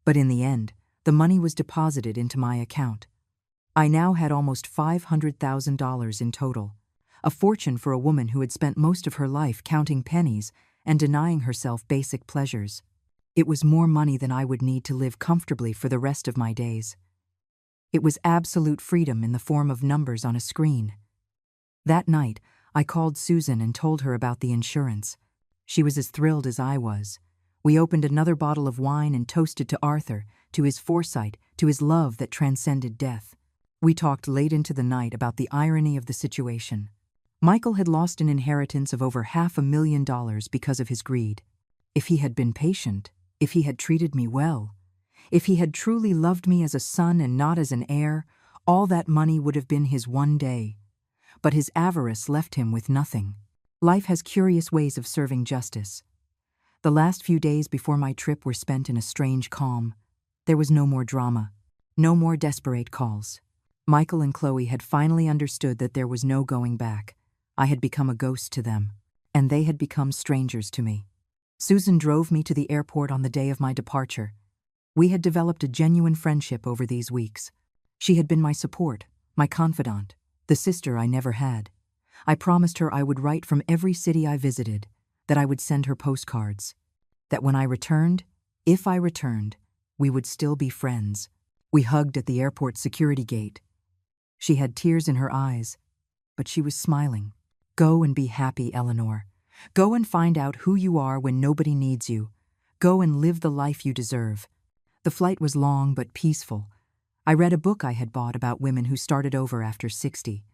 But in the end, the money was deposited into my account. I now had almost $500,000 in total, a fortune for a woman who had spent most of her life counting pennies and denying herself basic pleasures. It was more money than I would need to live comfortably for the rest of my days. It was absolute freedom in the form of numbers on a screen. That night, I called Susan and told her about the insurance. She was as thrilled as I was. We opened another bottle of wine and toasted to Arthur, to his foresight, to his love that transcended death. We talked late into the night about the irony of the situation. Michael had lost an inheritance of over $500,000 because of his greed. If he had been patient, if he had treated me well, if he had truly loved me as a son and not as an heir, all that money would have been his one day. But his avarice left him with nothing. Life has curious ways of serving justice. The last few days before my trip were spent in a strange calm. There was no more drama, no more desperate calls. Michael and Chloe had finally understood that there was no going back. I had become a ghost to them, and they had become strangers to me. Susan drove me to the airport on the day of my departure. We had developed a genuine friendship over these weeks. She had been my support, my confidant, the sister I never had. I promised her I would write from every city I visited, that I would send her postcards, that when I returned, if I returned, we would still be friends. We hugged at the airport security gate. She had tears in her eyes, but she was smiling. Go and be happy, Eleanor. Go and find out who you are when nobody needs you. Go and live the life you deserve. The flight was long but peaceful. I read a book I had bought about women who started over after 60.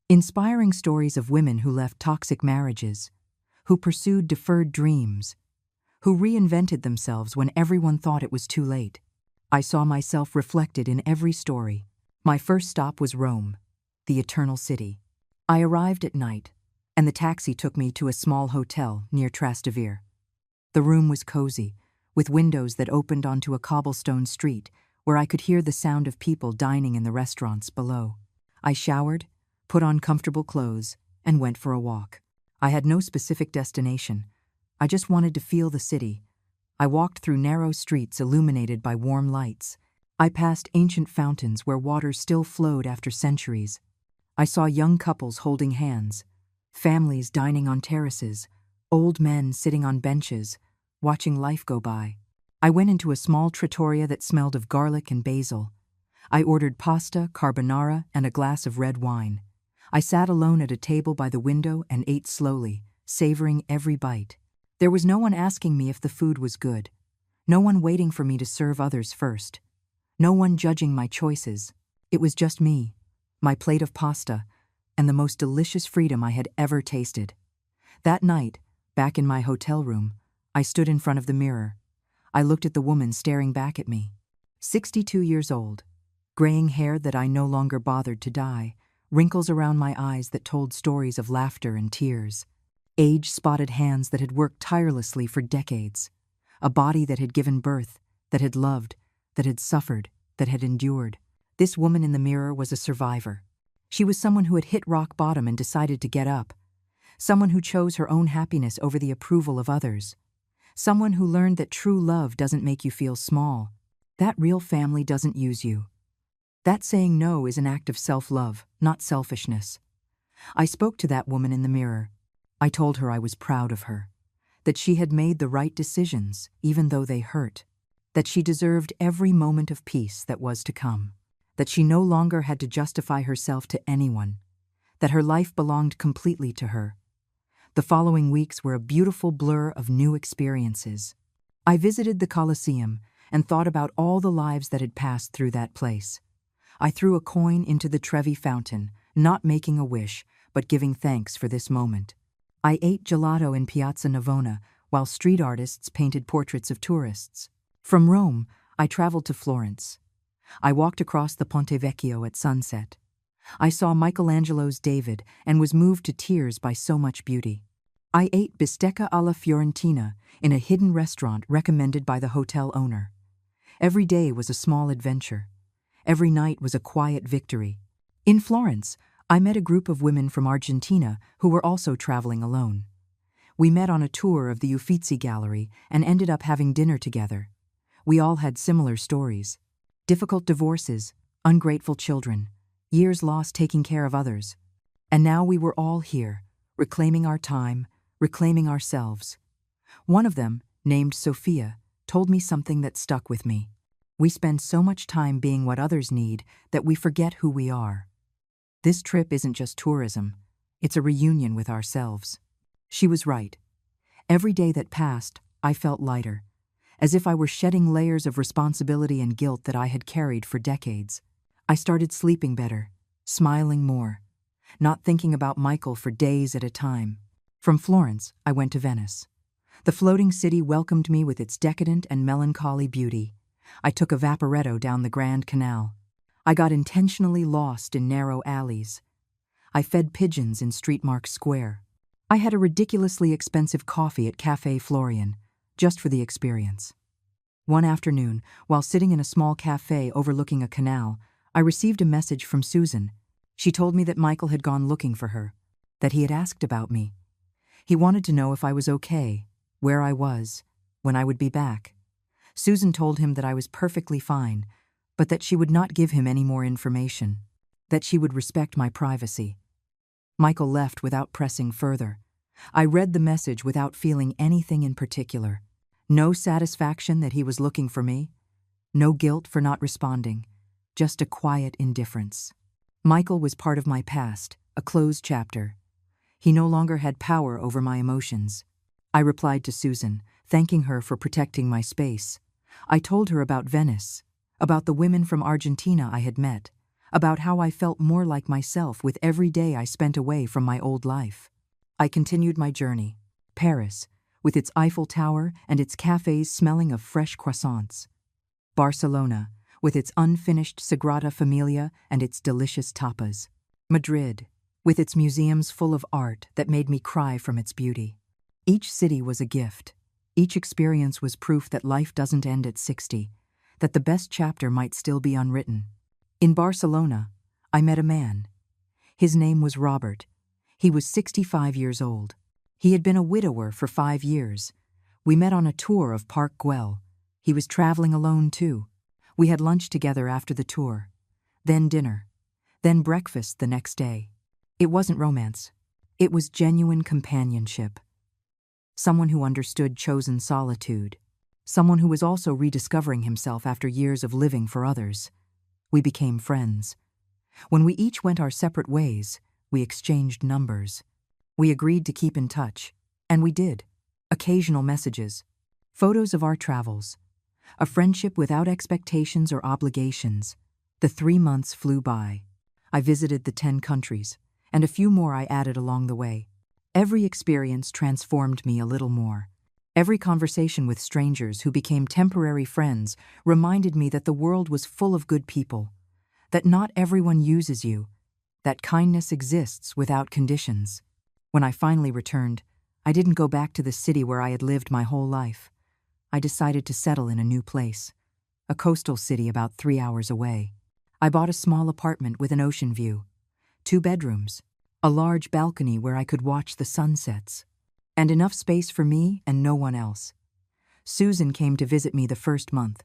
Inspiring stories of women who left toxic marriages, who pursued deferred dreams, who reinvented themselves when everyone thought it was too late. I saw myself reflected in every story. My first stop was Rome, the Eternal City. I arrived at night, and the taxi took me to a small hotel near Trastevere. The room was cozy, with windows that opened onto a cobblestone street where I could hear the sound of people dining in the restaurants below. I showered, put on comfortable clothes, and went for a walk. I had no specific destination. I just wanted to feel the city. I walked through narrow streets illuminated by warm lights. I passed ancient fountains where water still flowed after centuries. I saw young couples holding hands, families dining on terraces, old men sitting on benches, watching life go by. I went into a small trattoria that smelled of garlic and basil. I ordered pasta, carbonara, and a glass of red wine. I sat alone at a table by the window and ate slowly, savoring every bite. There was no one asking me if the food was good, no one waiting for me to serve others first, no one judging my choices. It was just me, my plate of pasta, and the most delicious freedom I had ever tasted. That night, back in my hotel room, I stood in front of the mirror. I looked at the woman staring back at me. 62 years old, graying hair that I no longer bothered to dye, wrinkles around my eyes that told stories of laughter and tears, age-spotted hands that had worked tirelessly for decades, a body that had given birth, that had loved, that had suffered, that had endured. This woman in the mirror was a survivor. She was someone who had hit rock bottom and decided to get up, someone who chose her own happiness over the approval of others, someone who learned that true love doesn't make you feel small, that real family doesn't use you. That saying no is an act of self-love, not selfishness. I spoke to that woman in the mirror. I told her I was proud of her, that she had made the right decisions, even though they hurt, that she deserved every moment of peace that was to come, that she no longer had to justify herself to anyone, that her life belonged completely to her. The following weeks were a beautiful blur of new experiences. I visited the Colosseum and thought about all the lives that had passed through that place. I threw a coin into the Trevi fountain, not making a wish, but giving thanks for this moment. I ate gelato in Piazza Navona while street artists painted portraits of tourists. From Rome, I traveled to Florence. I walked across the Ponte Vecchio at sunset. I saw Michelangelo's David and was moved to tears by so much beauty. I ate bistecca alla Fiorentina in a hidden restaurant recommended by the hotel owner. Every day was a small adventure. Every night was a quiet victory. In Florence, I met a group of women from Argentina who were also traveling alone. We met on a tour of the Uffizi Gallery and ended up having dinner together. We all had similar stories. Difficult divorces, ungrateful children, years lost taking care of others. And now we were all here, reclaiming our time, reclaiming ourselves. One of them, named Sophia, told me something that stuck with me. We spend so much time being what others need that we forget who we are. This trip isn't just tourism, it's a reunion with ourselves. She was right. Every day that passed, I felt lighter, as if I were shedding layers of responsibility and guilt that I had carried for decades. I started sleeping better, smiling more, not thinking about Michael for days at a time. From Florence, I went to Venice. The floating city welcomed me with its decadent and melancholy beauty. I took a vaporetto down the Grand Canal. I got intentionally lost in narrow alleys. I fed pigeons in Streetmark Square. I had a ridiculously expensive coffee at Café Florian, just for the experience. One afternoon, while sitting in a small cafe overlooking a canal, I received a message from Susan. She told me that Michael had gone looking for her, that he had asked about me. He wanted to know if I was okay, where I was, when I would be back. Susan told him that I was perfectly fine, but that she would not give him any more information, that she would respect my privacy. Michael left without pressing further. I read the message without feeling anything in particular. No satisfaction that he was looking for me, no guilt for not responding, just a quiet indifference. Michael was part of my past, a closed chapter. He no longer had power over my emotions. I replied to Susan, thanking her for protecting my space. I told her about Venice, about the women from Argentina I had met, about how I felt more like myself with every day I spent away from my old life. I continued my journey. Paris, with its Eiffel Tower and its cafes smelling of fresh croissants. Barcelona, with its unfinished Sagrada Familia and its delicious tapas. Madrid, with its museums full of art that made me cry from its beauty. Each city was a gift. Each experience was proof that life doesn't end at 60, that the best chapter might still be unwritten. In Barcelona, I met a man. His name was Robert. He was 65 years old. He had been a widower for 5 years. We met on a tour of Park Güell. He was traveling alone too. We had lunch together after the tour, then dinner, then breakfast the next day. It wasn't romance. It was genuine companionship. Someone who understood chosen solitude. Someone who was also rediscovering himself after years of living for others. We became friends. When we each went our separate ways, we exchanged numbers. We agreed to keep in touch, and we did. Occasional messages, photos of our travels, a friendship without expectations or obligations. The 3 months flew by. I visited the 10 countries, and a few more I added along the way. Every experience transformed me a little more. Every conversation with strangers who became temporary friends reminded me that the world was full of good people, that not everyone uses you, that kindness exists without conditions. When I finally returned, I didn't go back to the city where I had lived my whole life. I decided to settle in a new place, a coastal city about 3 hours away. I bought a small apartment with an ocean view, 2 bedrooms, a large balcony where I could watch the sunsets, and enough space for me and no one else. Susan came to visit me the first month.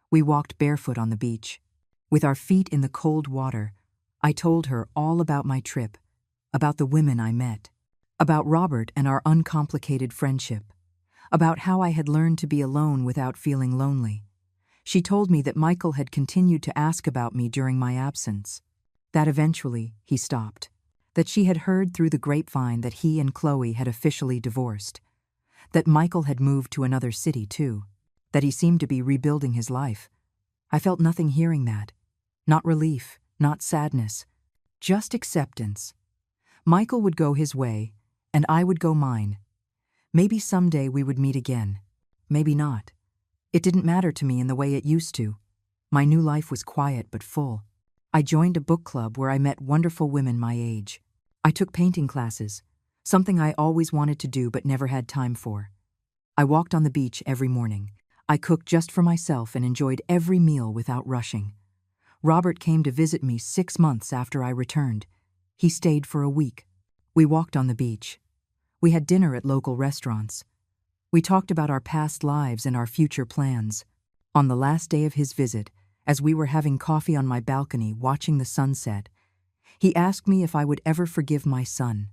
We walked barefoot on the beach. With our feet in the cold water, I told her all about my trip, about the women I met, about Robert and our uncomplicated friendship, about how I had learned to be alone without feeling lonely. She told me that Michael had continued to ask about me during my absence, that eventually he stopped, that she had heard through the grapevine that he and Chloe had officially divorced, that Michael had moved to another city too, that he seemed to be rebuilding his life. I felt nothing hearing that. Not relief, not sadness, just acceptance. Michael would go his way, and I would go mine. Maybe someday we would meet again. Maybe not. It didn't matter to me in the way it used to. My new life was quiet but full. I joined a book club where I met wonderful women my age. I took painting classes, something I always wanted to do but never had time for. I walked on the beach every morning. I cooked just for myself and enjoyed every meal without rushing. Robert came to visit me 6 months after I returned. He stayed for a week. We walked on the beach. We had dinner at local restaurants. We talked about our past lives and our future plans. On the last day of his visit, as we were having coffee on my balcony watching the sunset, he asked me if I would ever forgive my son.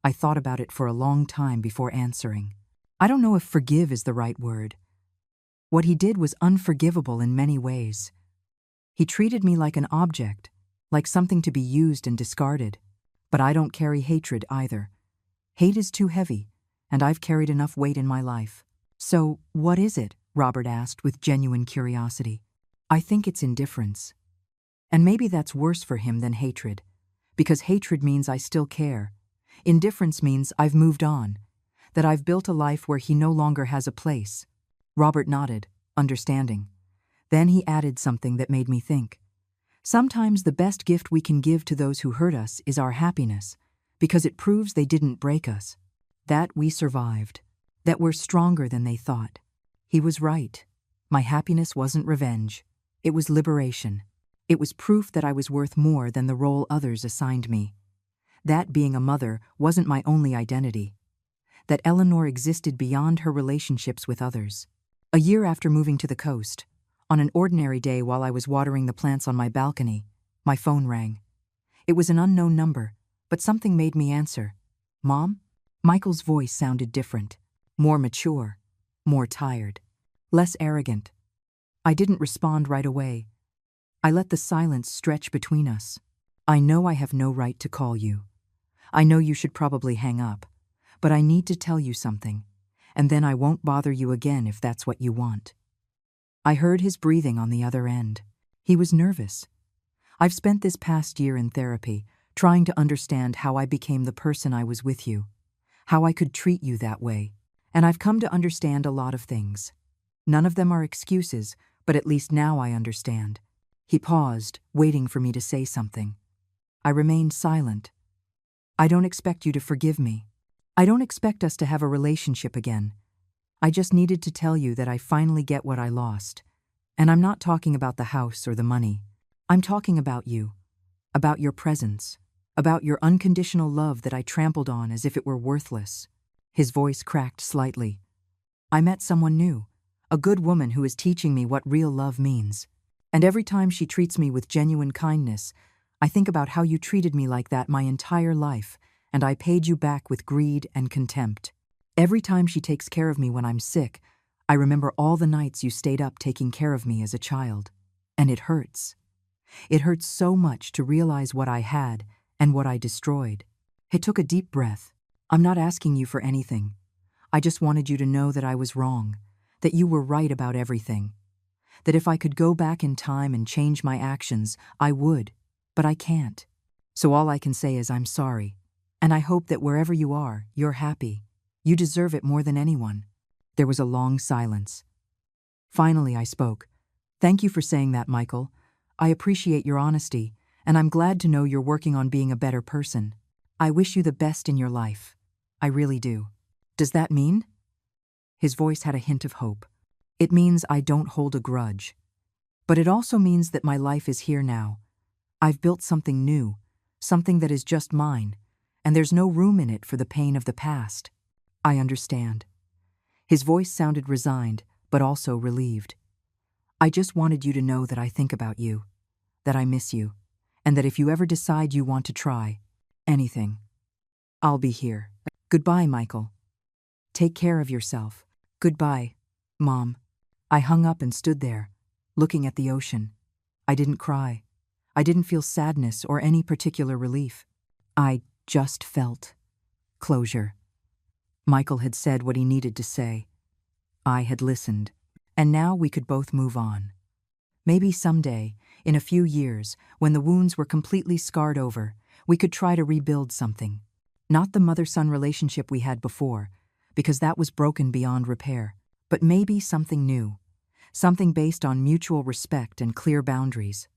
I thought about it for a long time before answering. I don't know if forgive is the right word. What he did was unforgivable in many ways. He treated me like an object, like something to be used and discarded. But I don't carry hatred either. Hate is too heavy, and I've carried enough weight in my life. So, what is it? Robert asked with genuine curiosity. I think it's indifference. And maybe that's worse for him than hatred, because hatred means I still care. Indifference means I've moved on, that I've built a life where he no longer has a place. Robert nodded, understanding. Then he added something that made me think. Sometimes the best gift we can give to those who hurt us is our happiness, because it proves they didn't break us, that we survived, that we're stronger than they thought. He was right. My happiness wasn't revenge. It was liberation. It was proof that I was worth more than the role others assigned me. That being a mother wasn't my only identity. That Eleanor existed beyond her relationships with others. A year after moving to the coast, on an ordinary day while I was watering the plants on my balcony, my phone rang. It was an unknown number, but something made me answer. Mom? Michael's voice sounded different, more mature, more tired, less arrogant. I didn't respond right away. I let the silence stretch between us. I know I have no right to call you. I know you should probably hang up, but I need to tell you something, and then I won't bother you again if that's what you want. I heard his breathing on the other end. He was nervous. I've spent this past year in therapy, trying to understand how I became the person I was with you, how I could treat you that way, and I've come to understand a lot of things. None of them are excuses, but at least now I understand. He paused, waiting for me to say something. I remained silent. I don't expect you to forgive me. I don't expect us to have a relationship again. I just needed to tell you that I finally get what I lost. And I'm not talking about the house or the money. I'm talking about you, about your presence, about your unconditional love that I trampled on as if it were worthless. His voice cracked slightly. I met someone new, a good woman who is teaching me what real love means. And every time she treats me with genuine kindness, I think about how you treated me like that my entire life, and I paid you back with greed and contempt. Every time she takes care of me when I'm sick, I remember all the nights you stayed up taking care of me as a child. And it hurts. It hurts so much to realize what I had and what I destroyed. He took a deep breath. I'm not asking you for anything. I just wanted you to know that I was wrong, that you were right about everything. That if I could go back in time and change my actions, I would, but I can't. So all I can say is I'm sorry. And I hope that wherever you are, you're happy. You deserve it more than anyone. There was a long silence. Finally, I spoke. Thank you for saying that, Michael. I appreciate your honesty, and I'm glad to know you're working on being a better person. I wish you the best in your life. I really do. Does that mean? His voice had a hint of hope. It means I don't hold a grudge. But it also means that my life is here now. I've built something new, something that is just mine, and there's no room in it for the pain of the past. I understand. His voice sounded resigned, but also relieved. I just wanted you to know that I think about you, that I miss you, and that if you ever decide you want to try anything, I'll be here. Goodbye, Michael. Take care of yourself. Goodbye, Mom. I hung up and stood there, looking at the ocean. I didn't cry. I didn't feel sadness or any particular relief. I just felt closure. Michael had said what he needed to say. I had listened, and now we could both move on. Maybe someday, in a few years, when the wounds were completely scarred over, we could try to rebuild something. Not the mother-son relationship we had before, because that was broken beyond repair, but maybe something new, something based on mutual respect and clear boundaries.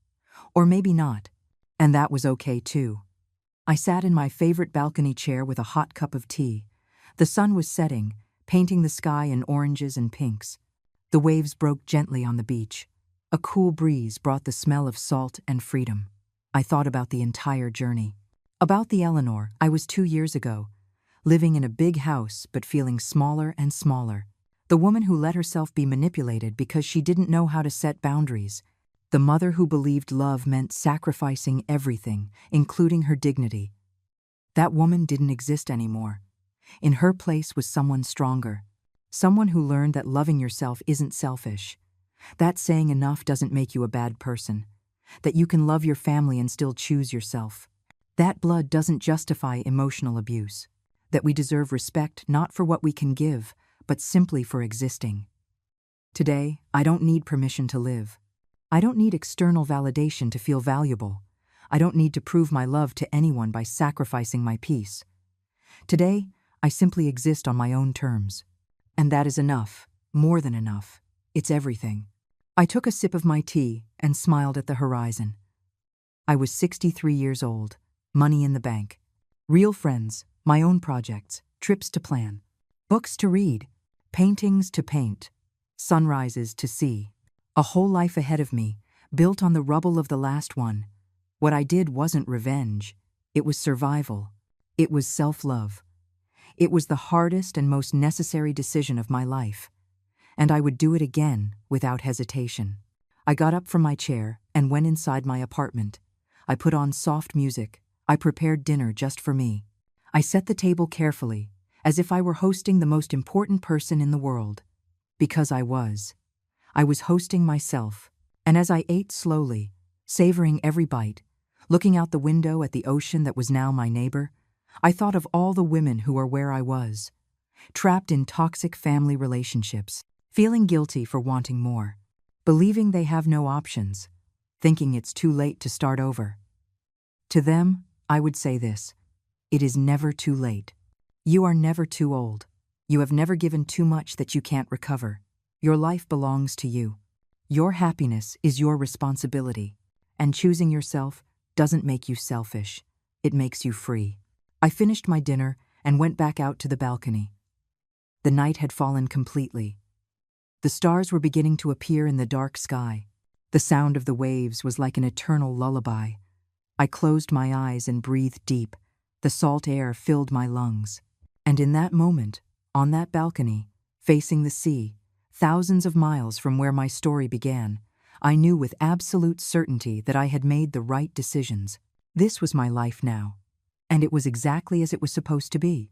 Or maybe not, and that was okay too. I sat in my favorite balcony chair with a hot cup of tea. The sun was setting, painting the sky in oranges and pinks. The waves broke gently on the beach. A cool breeze brought the smell of salt and freedom. I thought about the entire journey. About the Eleanor I was 2 years ago, living in a big house but feeling smaller and smaller. The woman who let herself be manipulated because she didn't know how to set boundaries. The mother who believed love meant sacrificing everything, including her dignity. That woman didn't exist anymore. In her place was someone stronger. Someone who learned that loving yourself isn't selfish. That saying enough doesn't make you a bad person. That you can love your family and still choose yourself. That blood doesn't justify emotional abuse. That we deserve respect not for what we can give, but simply for existing. Today, I don't need permission to live. I don't need external validation to feel valuable. I don't need to prove my love to anyone by sacrificing my peace. Today, I simply exist on my own terms. And that is enough, more than enough. It's everything. I took a sip of my tea and smiled at the horizon. I was 63 years old, money in the bank. Real friends, my own projects, trips to plan, books to read, paintings to paint, sunrises to see. A whole life ahead of me, built on the rubble of the last one. What I did wasn't revenge. It was survival. It was self-love. It was the hardest and most necessary decision of my life. And I would do it again without hesitation. I got up from my chair and went inside my apartment. I put on soft music. I prepared dinner just for me. I set the table carefully, as if I were hosting the most important person in the world. Because I was. I was hosting myself. And as I ate slowly, savoring every bite, looking out the window at the ocean that was now my neighbor, I thought of all the women who are where I was, trapped in toxic family relationships, feeling guilty for wanting more, believing they have no options, thinking it's too late to start over. To them, I would say this: it is never too late. You are never too old. You have never given too much that you can't recover. Your life belongs to you. Your happiness is your responsibility, and choosing yourself doesn't make you selfish. It makes you free. I finished my dinner and went back out to the balcony. The night had fallen completely. The stars were beginning to appear in the dark sky. The sound of the waves was like an eternal lullaby. I closed my eyes and breathed deep. The salt air filled my lungs. And in that moment, on that balcony, facing the sea, thousands of miles from where my story began, I knew with absolute certainty that I had made the right decisions. This was my life now. And it was exactly as it was supposed to be.